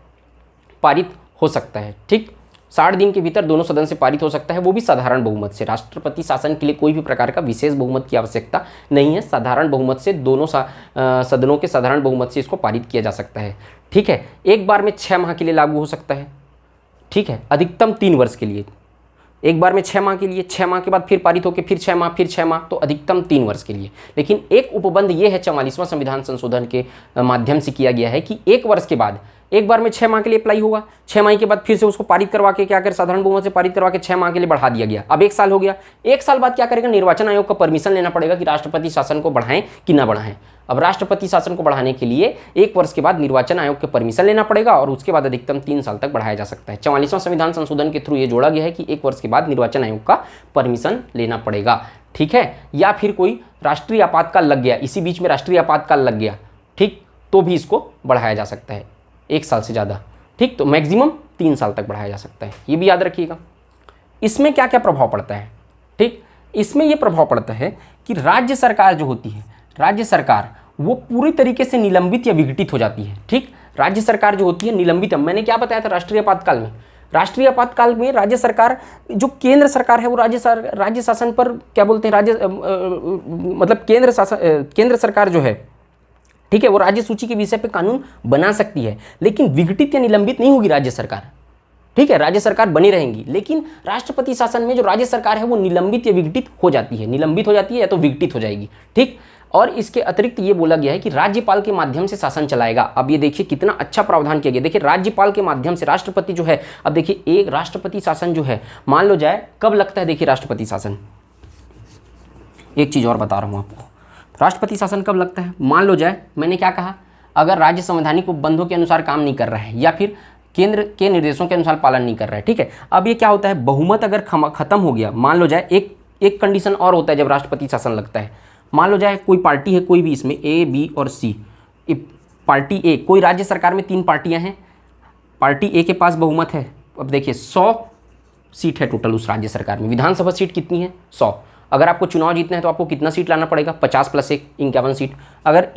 पारित हो सकता है। ठीक, 60 दिन के भीतर दोनों सदन से पारित हो सकता है, वो भी साधारण बहुमत से। राष्ट्रपति शासन के लिए कोई भी प्रकार का विशेष बहुमत की आवश्यकता नहीं है, साधारण बहुमत से दोनों सदनों के साधारण बहुमत से इसको पारित किया जा सकता है। ठीक है, एक बार में 6 माह के लिए लागू हो सकता है। ठीक है, अधिकतम 3 वर्ष के लिए, एक बार में 6 माह के लिए, 6 माह के बाद फिर पारित होकर फिर 6 माह, फिर 6 माह, तो अधिकतम 3 वर्ष के लिए। लेकिन एक उपबंध ये है 44वां संविधान संशोधन के माध्यम से किया गया है कि 1 वर्ष के बाद एक बार में 6 माह के लिए अप्लाई होगा, 6 माह के बाद फिर से उसको पारित करवा के क्या कर साधारण बहुमत से पारित करवा के 6 माह के लिए बढ़ा दिया गया। अब 1 साल हो गया, 1 साल बाद क्या करेगा, निर्वाचन आयोग का परमिशन लेना पड़ेगा कि राष्ट्रपति शासन को बढ़ाएं कि ना बढ़ाएं। अब राष्ट्रपति शासन को बढ़ाने के लिए 1 वर्ष के बाद निर्वाचन आयोग के परमिशन लेना पड़ेगा और उसके बाद अधिकतम 3 साल तक बढ़ाया जा सकता है। 44वां संविधान संशोधन के थ्रू ये जोड़ा गया है कि 1 वर्ष के बाद निर्वाचन आयोग का परमिशन लेना पड़ेगा। ठीक है, या फिर कोई राष्ट्रीय आपातकाल लग गया, इसी बीच में राष्ट्रीय आपातकाल लग गया, ठीक, तो भी इसको बढ़ाया जा सकता है 1 साल से ज़्यादा। ठीक, तो मैक्सिमम 3 साल तक बढ़ाया जा सकता है, ये भी याद रखिएगा। इसमें क्या क्या प्रभाव पड़ता है। ठीक, इसमें ये प्रभाव पड़ता है कि राज्य सरकार जो होती है, राज्य सरकार वो पूरी तरीके से निलंबित या विघटित हो जाती है। ठीक, राज्य सरकार जो होती है निलंबित, मैंने क्या बताया था राष्ट्रीय आपातकाल में, राष्ट्रीय आपातकाल में राज्य सरकार, जो केंद्र सरकार है वो राज्य शासन पर क्या बोलते हैं, मतलब केंद्र सरकार जो है, ठीक है, वो राज्य सूची के विषय पे कानून बना सकती है, लेकिन विघटित या निलंबित नहीं होगी राज्य सरकार। ठीक है, राज्य सरकार बनी रहेंगी, लेकिन राष्ट्रपति शासन में जो राज्य सरकार है वो निलंबित या विघटित हो जाती है, निलंबित हो जाती है या तो विघटित हो जाएगी। ठीक, और इसके अतिरिक्त ये बोला गया है कि राज्यपाल के माध्यम से शासन चलाएगा। अब ये देखिए कितना अच्छा प्रावधान किया गया, देखिए राज्यपाल के माध्यम से राष्ट्रपति जो है, अब देखिए एक राष्ट्रपति शासन जो है, मान लो जाए कब लगता है, देखिए राष्ट्रपति शासन, एक चीज़ और बता रहा हूँ आपको, राष्ट्रपति शासन कब लगता है, मान लो जाए मैंने क्या कहा, अगर राज्य संवैधानिक उपबंधों के अनुसार काम नहीं कर रहा है या फिर केंद्र के निर्देशों के अनुसार पालन नहीं कर रहा है। ठीक है, अब ये क्या होता है, बहुमत अगर खत्म हो गया, मान लो जाए एक कंडीशन और होता है जब राष्ट्रपति शासन लगता है, मान लो जाए कोई पार्टी है, कोई भी इसमें ए, बी और सी, पार्टी ए, कोई राज्य सरकार में 3 पार्टियां हैं, पार्टी ए के पास बहुमत है, अब देखिए 100 सीट है टोटल उस राज्य सरकार में, विधानसभा सीट कितनी है 100, अगर आपको चुनाव जीतना है तो आपको कितना सीट लाना पड़ेगा, 50 + 1 51 सीट। अगर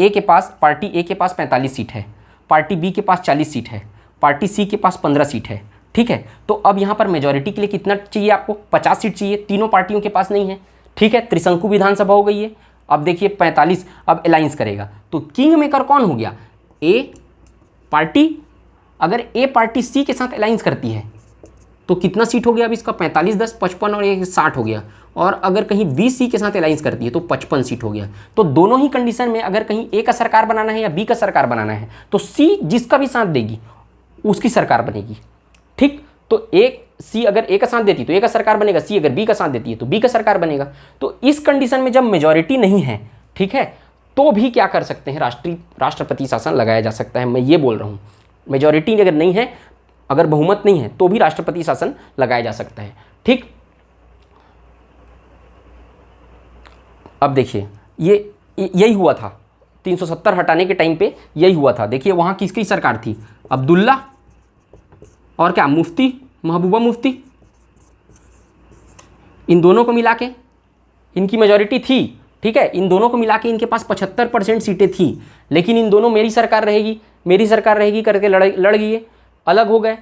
पार्टी ए के पास 45 सीट है, पार्टी बी के पास 40 सीट है, पार्टी सी के पास 15 सीट है। ठीक है, तो अब यहाँ पर मेजॉरिटी के लिए कितना चाहिए आपको, 50 सीट चाहिए, तीनों पार्टियों के पास नहीं है। ठीक है, त्रिशंकु विधानसभा हो गई है। अब देखिए 45, अब अलायंस करेगा तो किंग मेकर कौन हो गया, ए पार्टी, अगर ए पार्टी सी के साथ अलायंस करती है तो कितना सीट हो गया, अब इसका 45 10 55 और 1 60 हो गया, और अगर कहीं बी सी के साथ अलायंस करती है तो 55 सीट हो गया। तो दोनों ही कंडीशन में अगर कहीं ए का सरकार बनाना है या बी का सरकार बनाना है तो सी जिसका भी साथ देगी उसकी सरकार बनेगी। ठीक, तो एक सी अगर ए का साथ देती है तो ए का सरकार बनेगा, सी अगर बी का साथ देती है तो बी का सरकार बनेगा। तो इस कंडीशन में जब मेजॉरिटी नहीं है, ठीक है, तो भी क्या कर सकते हैं, राष्ट्रपति शासन लगाया जा सकता है। मैं ये बोल रहा हूँ, मेजॉरिटी अगर नहीं है, अगर बहुमत नहीं है तो भी राष्ट्रपति शासन लगाया जा सकता है। ठीक, अब देखिए यही हुआ था 370 हटाने के टाइम पे, यही हुआ था। देखिए वहाँ किसकी सरकार थी, अब्दुल्ला और क्या मुफ्ती, महबूबा मुफ्ती, इन दोनों को मिला के इनकी मेजॉरिटी थी। ठीक है, इन दोनों को मिला के इनके पास 75% सीटें थी, लेकिन इन दोनों मेरी सरकार रहेगी करके लड़ गई, अलग हो गए,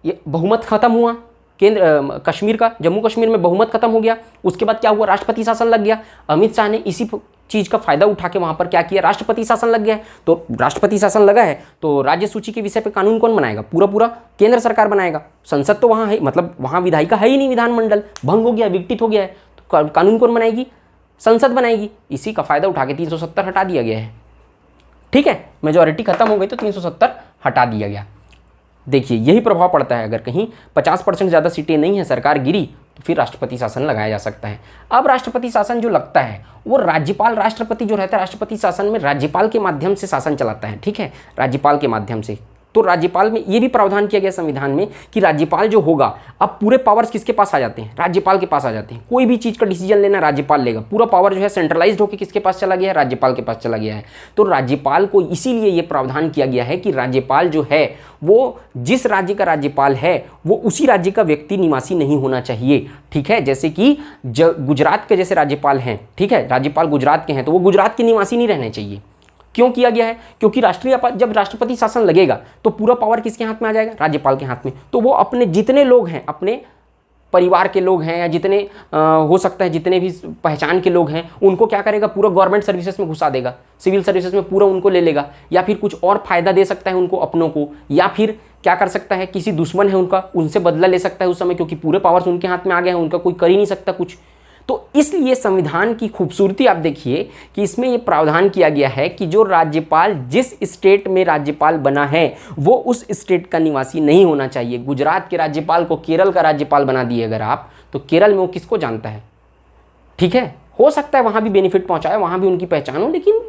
ये बहुमत खत्म हुआ। केंद्र कश्मीर का, जम्मू कश्मीर में बहुमत खत्म हो गया। उसके बाद क्या हुआ, राष्ट्रपति शासन लग गया। अमित शाह ने इसी चीज़ का फायदा उठा के वहाँ पर क्या किया, राष्ट्रपति शासन लग गया है। तो राष्ट्रपति शासन लगा है तो राज्य सूची के विषय पे कानून कौन बनाएगा, पूरा पूरा केंद्र सरकार बनाएगा। संसद तो वहाँ है, मतलब वहाँ विधायिका है ही नहीं, विधानमंडल भंग हो गया, विघटित हो गया है, तो कानून कौन बनाएगी, संसद बनाएगी। इसी का फायदा उठा के 370 हटा दिया गया है। ठीक है, मेजॉरिटी खत्म हो गई तो 370 हटा दिया गया। देखिए यही प्रभाव पड़ता है, अगर कहीं 50% ज़्यादा सीटें नहीं है, सरकार गिरी, तो फिर राष्ट्रपति शासन लगाया जा सकता है। अब राष्ट्रपति शासन जो लगता है वो राज्यपाल, राष्ट्रपति जो रहता है राष्ट्रपति शासन में राज्यपाल के माध्यम से शासन चलाता है। ठीक है, राज्यपाल के माध्यम से। तो राज्यपाल में ये भी प्रावधान किया गया संविधान में कि राज्यपाल जो होगा, अब पूरे पावर्स किसके पास आ जाते हैं, राज्यपाल के पास आ जाते हैं। कोई भी चीज़ का डिसीजन लेना राज्यपाल लेगा, पूरा पावर जो है सेंट्रलाइज्ड होकर किसके पास चला गया है, राज्यपाल के पास चला गया है। तो राज्यपाल को इसीलिए ये प्रावधान किया गया है कि राज्यपाल जो है वो जिस राज्य का राज्यपाल है वो उसी राज्य का व्यक्ति निवासी नहीं होना चाहिए। ठीक है, जैसे कि गुजरात के जैसे राज्यपाल हैं, ठीक है, राज्यपाल गुजरात के हैं तो वो गुजरात के निवासी नहीं रहने चाहिए। क्यों किया गया है, क्योंकि जब राष्ट्रपति शासन लगेगा तो पूरा पावर किसके हाथ में आ जाएगा, राज्यपाल के हाथ में। तो वो अपने जितने लोग हैं, अपने परिवार के लोग हैं या जितने हो सकता है जितने भी पहचान के लोग हैं, उनको क्या करेगा, पूरा गवर्नमेंट सर्विसेज में घुसा देगा, सिविल सर्विसेज में पूरा उनको ले लेगा, या फिर कुछ और फायदा दे सकता है उनको अपनों को, या फिर क्या कर सकता है, किसी दुश्मन है उनका उनसे बदला ले सकता है उस समय, क्योंकि पूरे पावर्स उनके हाथ में आ गए हैं, उनका कोई कर ही नहीं सकता कुछ। तो इसलिए संविधान की खूबसूरती आप देखिए कि इसमें यह प्रावधान किया गया है कि जो राज्यपाल जिस स्टेट में राज्यपाल बना है वो उस स्टेट का निवासी नहीं होना चाहिए। गुजरात के राज्यपाल को केरल का राज्यपाल बना दिए अगर आप, तो केरल में वो किसको जानता है, ठीक है, हो सकता है वहाँ भी बेनिफिट पहुँचाए, वहाँ भी उनकी पहचान हो, लेकिन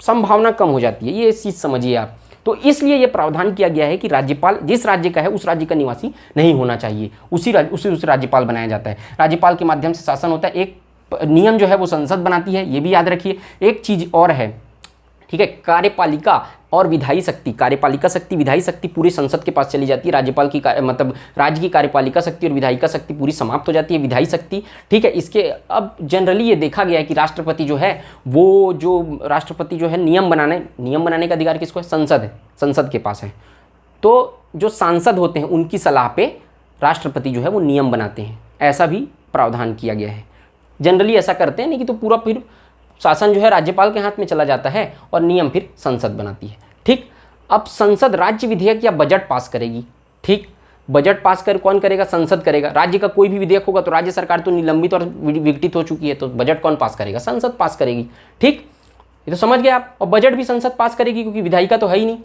संभावना कम हो जाती है, ये चीज़ समझिए आप। तो इसलिए ये प्रावधान किया गया है कि राज्यपाल जिस राज्य का है उस राज्य का निवासी नहीं होना चाहिए, उसी राज्यपाल बनाया जाता है। राज्यपाल के माध्यम से शासन होता है, एक नियम जो है वो संसद बनाती है, ये भी याद रखिए। एक चीज़ और है, ठीक है, कार्यपालिका और विधायी शक्ति, कार्यपालिका शक्ति विधायी शक्ति पूरी संसद के पास चली जाती है। राज्यपाल की मतलब राज्य की कार्यपालिका शक्ति और विधायिका शक्ति पूरी समाप्त हो जाती है, विधायी शक्ति। ठीक है, इसके अब जनरली ये देखा गया है कि राष्ट्रपति जो है वो नियम बनाने का अधिकार किसको है, संसद के पास है। तो जो सांसद होते हैं उनकी सलाह पे राष्ट्रपति जो है वो नियम बनाते हैं, ऐसा भी प्रावधान किया गया है। जनरली ऐसा करते हैं, नहीं कि तो पूरा फिर शासन जो है राज्यपाल के हाथ में चला जाता है और नियम फिर संसद बनाती है। ठीक, अब संसद राज्य विधेयक या बजट पास करेगी। ठीक, बजट पास कौन करेगा, संसद करेगा। राज्य का कोई भी विधेयक होगा तो राज्य सरकार तो निलंबित और विघटित हो चुकी है, तो बजट कौन पास करेगा, संसद पास करेगी। ठीक, ये तो समझ गए आप। और बजट भी संसद पास करेगी क्योंकि विधायिका तो है ही नहीं।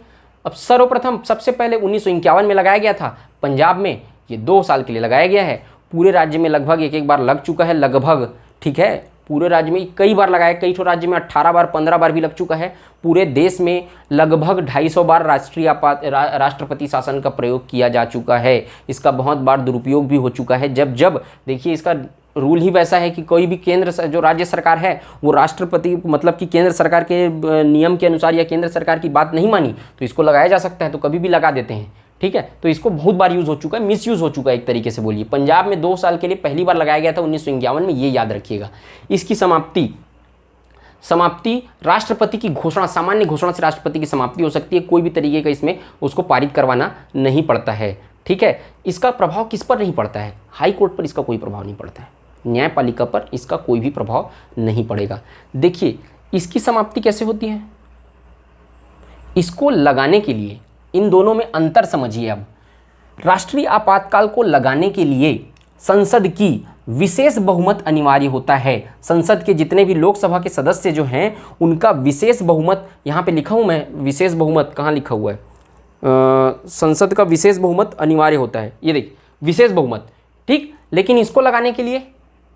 अब सर्वप्रथम सबसे पहले 1951 में लगाया गया था, पंजाब में ये 2 साल के लिए लगाया गया है। पूरे राज्य में लगभग एक बार लग चुका है, लगभग, ठीक है, पूरे राज्य में कई बार लगाया, कई तो राज्य में 18 बार 15 बार भी लग चुका है। पूरे देश में लगभग 250 बार राष्ट्रपति शासन का प्रयोग किया जा चुका है। इसका बहुत बार दुरुपयोग भी हो चुका है। जब देखिए इसका रूल ही वैसा है कि कोई भी जो राज्य सरकार है वो राष्ट्रपति मतलब कि केंद्र सरकार के नियम के अनुसार या केंद्र सरकार की बात नहीं मानी तो इसको लगाया जा सकता है, तो कभी भी लगा देते हैं। ठीक है, तो इसको बहुत बार यूज़ हो चुका है, मिसयूज़ हो चुका है एक तरीके से बोलिए। पंजाब में 2 साल के लिए पहली बार लगाया गया था 1951 में, ये याद रखिएगा। इसकी समाप्ति राष्ट्रपति की घोषणा, सामान्य घोषणा से राष्ट्रपति की समाप्ति हो सकती है, कोई भी तरीके का इसमें उसको पारित करवाना नहीं पड़ता है। ठीक है, इसका प्रभाव किस पर नहीं पड़ता है, हाई कोर्ट पर इसका कोई प्रभाव नहीं पड़ता है, न्यायपालिका पर इसका कोई भी प्रभाव नहीं पड़ेगा। देखिए इसकी समाप्ति कैसे होती है, इसको लगाने के लिए इन दोनों में अंतर समझिए। अब राष्ट्रीय आपातकाल को लगाने के लिए संसद की विशेष बहुमत अनिवार्य होता है। संसद के जितने भी लोकसभा के सदस्य जो हैं उनका विशेष बहुमत, यहाँ पे लिखा हूँ मैं, विशेष बहुमत कहाँ लिखा हुआ है, संसद का विशेष बहुमत अनिवार्य होता है, ये देखिए विशेष बहुमत। ठीक, लेकिन इसको लगाने के लिए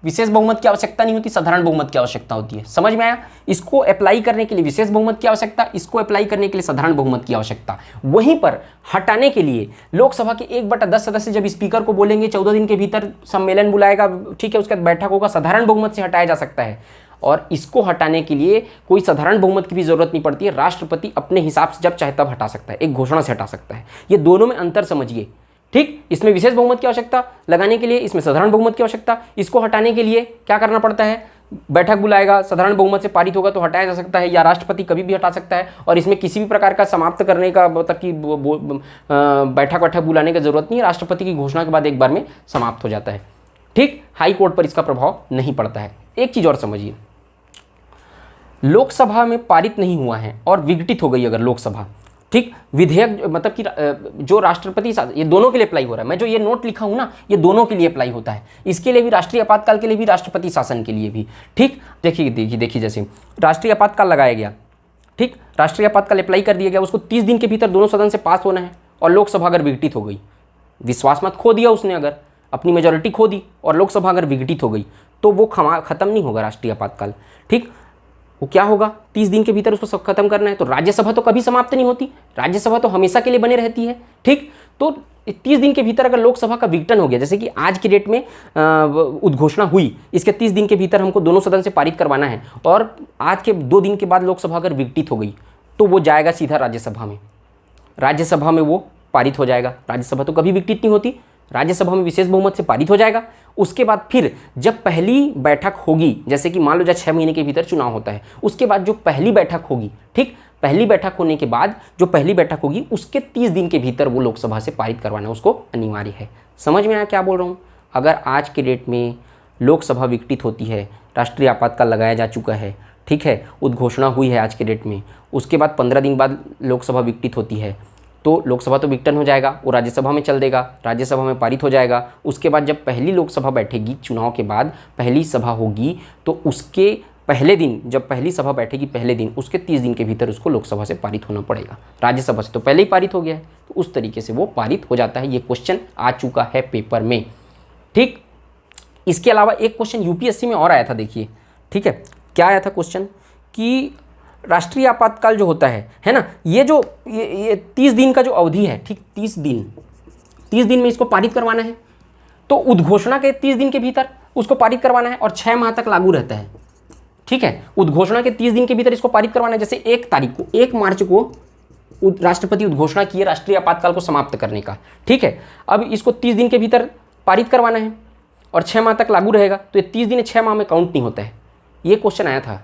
विशेष बहुमत की आवश्यकता नहीं होती, साधारण बहुमत की आवश्यकता होती है। समझ में आया, इसको अप्लाई करने के लिए विशेष बहुमत की आवश्यकता, इसको अप्लाई करने के लिए साधारण बहुमत की आवश्यकता। वहीं पर हटाने के लिए लोकसभा के 1/10 सदस्य जब स्पीकर को बोलेंगे 14 दिन के भीतर सम्मेलन बुलाएगा, ठीक है, उसके बाद बैठक होगा, साधारण बहुमत से हटाया जा सकता है। और इसको हटाने के लिए कोई साधारण बहुमत की भी जरूरत नहीं पड़ती है, राष्ट्रपति अपने हिसाब से जब चाहे तब हटा सकता है, एक घोषणा से हटा सकता है। ये दोनों में अंतर समझिए। ठीक, इसमें विशेष बहुमत की आवश्यकता लगाने के लिए, इसमें साधारण बहुमत की आवश्यकता। इसको हटाने के लिए क्या करना पड़ता है, बैठक बुलाएगा, साधारण बहुमत से पारित होगा तो हटाया जा सकता है, या राष्ट्रपति कभी भी हटा सकता है, और इसमें किसी भी प्रकार का समाप्त करने का मतलब कि बैठक बुलाने की जरूरत नहीं है, राष्ट्रपति की घोषणा के बाद एक बार में समाप्त हो जाता है। ठीक, हाई कोर्ट पर इसका प्रभाव नहीं पड़ता है। एक चीज और समझिए, लोकसभा में पारित नहीं हुआ है और विघटित हो गई अगर लोकसभा, ठीक, विधेयक मतलब कि जो राष्ट्रपति, ये दोनों के लिए अप्लाई हो रहा है, मैं जो ये नोट लिखा हूं ना ये दोनों के लिए अप्लाई होता है, इसके लिए भी, राष्ट्रीय आपातकाल के लिए भी, राष्ट्रपति शासन के लिए भी। ठीक, देखिए जैसे राष्ट्रीय आपातकाल लगाया गया, ठीक, राष्ट्रीय आपातकाल अप्लाई कर दिया गया, उसको 30 दिन के भीतर दोनों सदन से पास होना है, और लोकसभा अगर विघटित हो गई, विश्वास मत खो दिया उसने, अगर अपनी मेजोरिटी खो दी और लोकसभा अगर विघटित हो गई तो वो खत्म नहीं होगा राष्ट्रीय आपातकाल। ठीक, वो क्या होगा, 30 दिन के भीतर उसको सब खत्म करना है। तो राज्यसभा तो कभी समाप्त नहीं होती, राज्यसभा तो हमेशा के लिए बने रहती है। ठीक, तो 30 दिन के भीतर अगर लोकसभा का विघटन हो गया, जैसे कि आज की डेट में उद्घोषणा हुई, इसके 30 दिन के भीतर हमको दोनों सदन से पारित करवाना है, और आज के 2 दिन के बाद लोकसभा अगर विघटित हो गई तो वो जाएगा सीधा राज्यसभा में, राज्यसभा में वो पारित हो जाएगा। राज्यसभा तो कभी विघटित नहीं होती, राज्यसभा में विशेष बहुमत से पारित हो जाएगा। उसके बाद फिर जब पहली बैठक होगी, जैसे कि मान लो जब 6 महीने के भीतर चुनाव होता है, उसके बाद जो पहली बैठक होगी, ठीक, पहली बैठक होने के बाद जो पहली बैठक होगी उसके 30 दिन के भीतर वो लोकसभा से पारित करवाना उसको अनिवार्य है। समझ में आया क्या बोल रहा हूँ? अगर आज के डेट में लोकसभा विघटित होती है, राष्ट्रीय आपातकाल लगाया जा चुका है, ठीक है, उद्घोषणा हुई है आज के डेट में, उसके बाद 15 दिन बाद लोकसभा विघटित होती है, तो लोकसभा तो विघटन हो जाएगा, वो राज्यसभा में चल देगा, राज्यसभा में पारित हो जाएगा। उसके बाद जब पहली लोकसभा बैठेगी, चुनाव के बाद पहली सभा होगी, तो उसके पहले दिन, जब पहली सभा बैठेगी पहले दिन, उसके 30 दिन के भीतर उसको लोकसभा से पारित होना पड़ेगा। राज्यसभा से तो पहले ही पारित हो गया है, तो उस तरीके से वो पारित हो जाता है। ये क्वेश्चन आ चुका है पेपर में। ठीक, इसके अलावा एक क्वेश्चन यूपीएससी में और आया था, देखिए, ठीक है, क्या आया था क्वेश्चन कि राष्ट्रीय आपातकाल जो होता है ना, ये जो ये 30 दिन का जो अवधि है, ठीक, 30 दिन में इसको पारित करवाना है, तो उद्घोषणा के 30 दिन के भीतर उसको पारित करवाना है और 6 माह तक लागू रहता है। ठीक है, उद्घोषणा के 30 दिन के भीतर इसको पारित करवाना है। जैसे 1 मार्च को राष्ट्रपति उद्घोषणा किए राष्ट्रीय आपातकाल को समाप्त करने का, ठीक है, अब इसको 30 दिन के भीतर पारित करवाना है और 6 माह तक लागू रहेगा, तो ये 30 दिन 6 माह में काउंट नहीं होता है। ये क्वेश्चन आया था।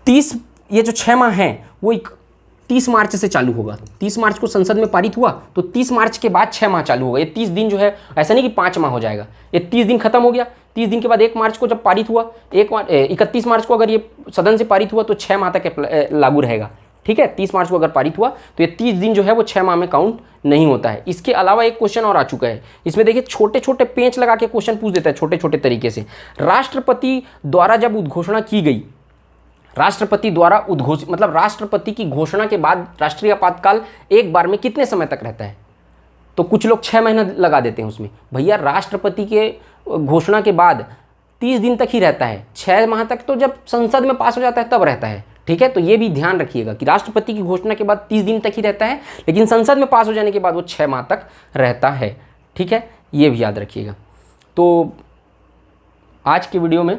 ये जो 6 माह है वो 30 मार्च से चालू होगा। 30 मार्च को संसद में पारित हुआ तो 30 मार्च के बाद 6 माह चालू होगा। ये 30 दिन जो है, ऐसा नहीं कि 5 माह हो जाएगा, ये 30 दिन खत्म हो गया। 30 दिन के बाद 1 मार्च को जब पारित हुआ, 31 मार्च को अगर ये सदन से पारित हुआ तो 6 माह तक लागू रहेगा। ठीक है, 30 मार्च को अगर पारित हुआ तो ये 30 दिन जो है वो 6 माह में काउंट नहीं होता है। इसके अलावा एक क्वेश्चन और आ चुका है, इसमें देखिए छोटे छोटे पेंच लगा के क्वेश्चन पूछ देता है, छोटे छोटे तरीके से। राष्ट्रपति द्वारा जब उद्घोषणा की गई, राष्ट्रपति द्वारा मतलब राष्ट्रपति की घोषणा के बाद राष्ट्रीय आपातकाल एक बार में कितने समय तक रहता है? तो कुछ लोग 6 महीना लगा देते हैं उसमें। भैया, राष्ट्रपति के घोषणा के बाद 30 दिन तक ही रहता है, 6 माह तक तो जब संसद में पास हो जाता है तब रहता है। ठीक है, तो ये भी ध्यान रखिएगा कि राष्ट्रपति की घोषणा के बाद 30 दिन तक ही रहता है, लेकिन संसद में पास हो जाने के बाद वो 6 माह तक रहता है। ठीक है, ये भी याद रखिएगा। तो आज की वीडियो में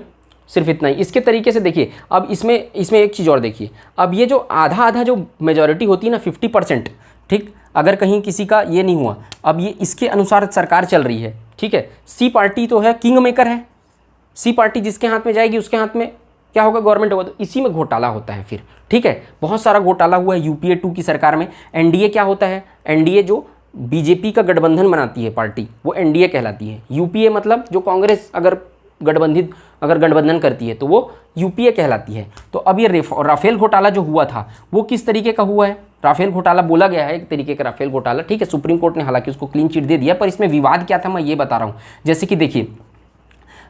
सिर्फ इतना ही। इसके तरीके से देखिए, अब इसमें एक चीज़ और देखिए, अब ये जो आधा जो मेजॉरिटी होती है ना, 50%, ठीक, अगर कहीं किसी का ये नहीं हुआ, अब ये इसके अनुसार सरकार चल रही है। ठीक है, सी पार्टी तो है, किंग मेकर है, सी पार्टी जिसके हाथ में जाएगी उसके हाथ में क्या होगा, गवर्नमेंट होगा। तो इसी में घोटाला होता है फिर। ठीक है, बहुत सारा घोटाला हुआ है यूपीए 2 की सरकार में। एनडीए क्या होता है, एनडीए जो बीजेपी का गठबंधन बनाती है पार्टी, वो एनडीए कहलाती है। यूपीए मतलब जो कांग्रेस अगर गठबंधन करती है तो वो यूपीए कहलाती है। तो अब ये राफेल घोटाला जो हुआ था वो किस तरीके का हुआ है? राफेल घोटाला बोला गया है एक तरीके का राफेल घोटाला। ठीक है, सुप्रीम कोर्ट ने हालांकि उसको क्लीन चिट दे दिया, पर इसमें विवाद क्या था मैं ये बता रहा हूँ। जैसे कि देखिए,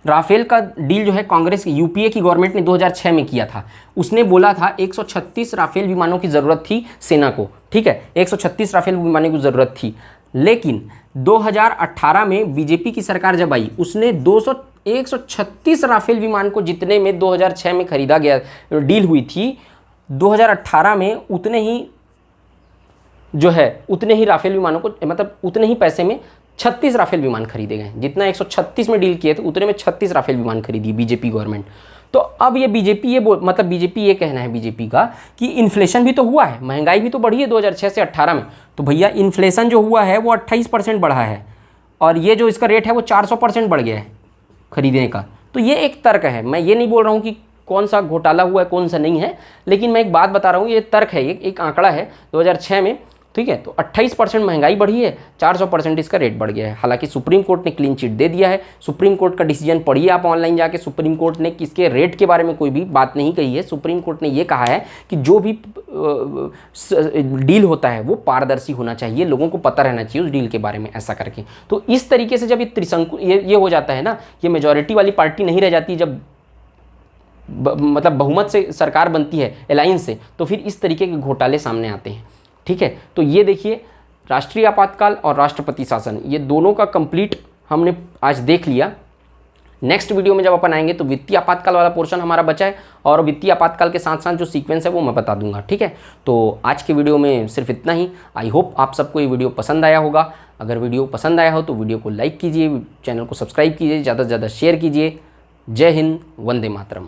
राफेल का डील जो है कांग्रेस यूपीए की गवर्नमेंट ने 2006 में किया था। उसने बोला था 136 राफेल विमानों की ज़रूरत थी सेना को। ठीक है, 136 राफेल विमानों की ज़रूरत थी, लेकिन 2018 में बीजेपी की सरकार जब आई उसने 136 राफेल विमान को, जितने में 2006 में खरीदा गया डील हुई थी, 2018 में उतने ही राफेल विमानों को, मतलब उतने ही पैसे में 36 राफेल विमान खरीदे गए। जितना 136 में डील किए थे उतने में 36 राफेल विमान खरीदी बीजेपी गवर्नमेंट। तो अब ये बीजेपी बीजेपी ये कहना है बीजेपी का कि इन्फ्लेशन भी तो हुआ है, महंगाई भी तो बढ़ी है 2006 से 18 में। तो भैया, इन्फ्लेशन जो हुआ है वो 28% बढ़ा है और ये जो इसका रेट है वो 400% बढ़ गया है खरीदने का। तो ये एक तर्क है। मैं ये नहीं बोल रहा हूँ कि कौन सा घोटाला हुआ है कौन सा नहीं है, लेकिन मैं एक बात बता रहा हूँ, ये तर्क है, एक आंकड़ा है 2006 में, ठीक है। तो 28% महंगाई बढ़ी है, 400% इसका रेट बढ़ गया है। हालांकि सुप्रीम कोर्ट ने क्लीन चिट दे दिया है। सुप्रीम कोर्ट का डिसीजन पढ़िए आप ऑनलाइन जाके। सुप्रीम कोर्ट ने किसके रेट के बारे में कोई भी बात नहीं कही है। सुप्रीम कोर्ट ने ये कहा है कि जो भी डील होता है वो पारदर्शी होना चाहिए, लोगों को पता रहना चाहिए उस डील के बारे में, ऐसा करके। तो इस तरीके से जब ये त्रिशंकु ये हो जाता है ना, ये मेजॉरिटी वाली पार्टी नहीं रह जाती, जब मतलब बहुमत से सरकार बनती है अलायंस से, तो फिर इस तरीके के घोटाले सामने आते हैं, ठीक है। तो ये देखिए, राष्ट्रीय आपातकाल और राष्ट्रपति शासन, ये दोनों का कंप्लीट हमने आज देख लिया। नेक्स्ट वीडियो में जब अपन आएंगे तो वित्तीय आपातकाल वाला पोर्शन हमारा बचा है, और वित्तीय आपातकाल के साथ साथ जो सीक्वेंस है वो मैं बता दूंगा, ठीक है। तो आज के वीडियो में सिर्फ इतना ही। आई होप आप सबको ये वीडियो पसंद आया होगा। अगर वीडियो पसंद आया हो तो वीडियो को लाइक कीजिए, चैनल को सब्सक्राइब कीजिए, ज़्यादा से ज़्यादा शेयर कीजिए। जय हिंद, वंदे मातरम।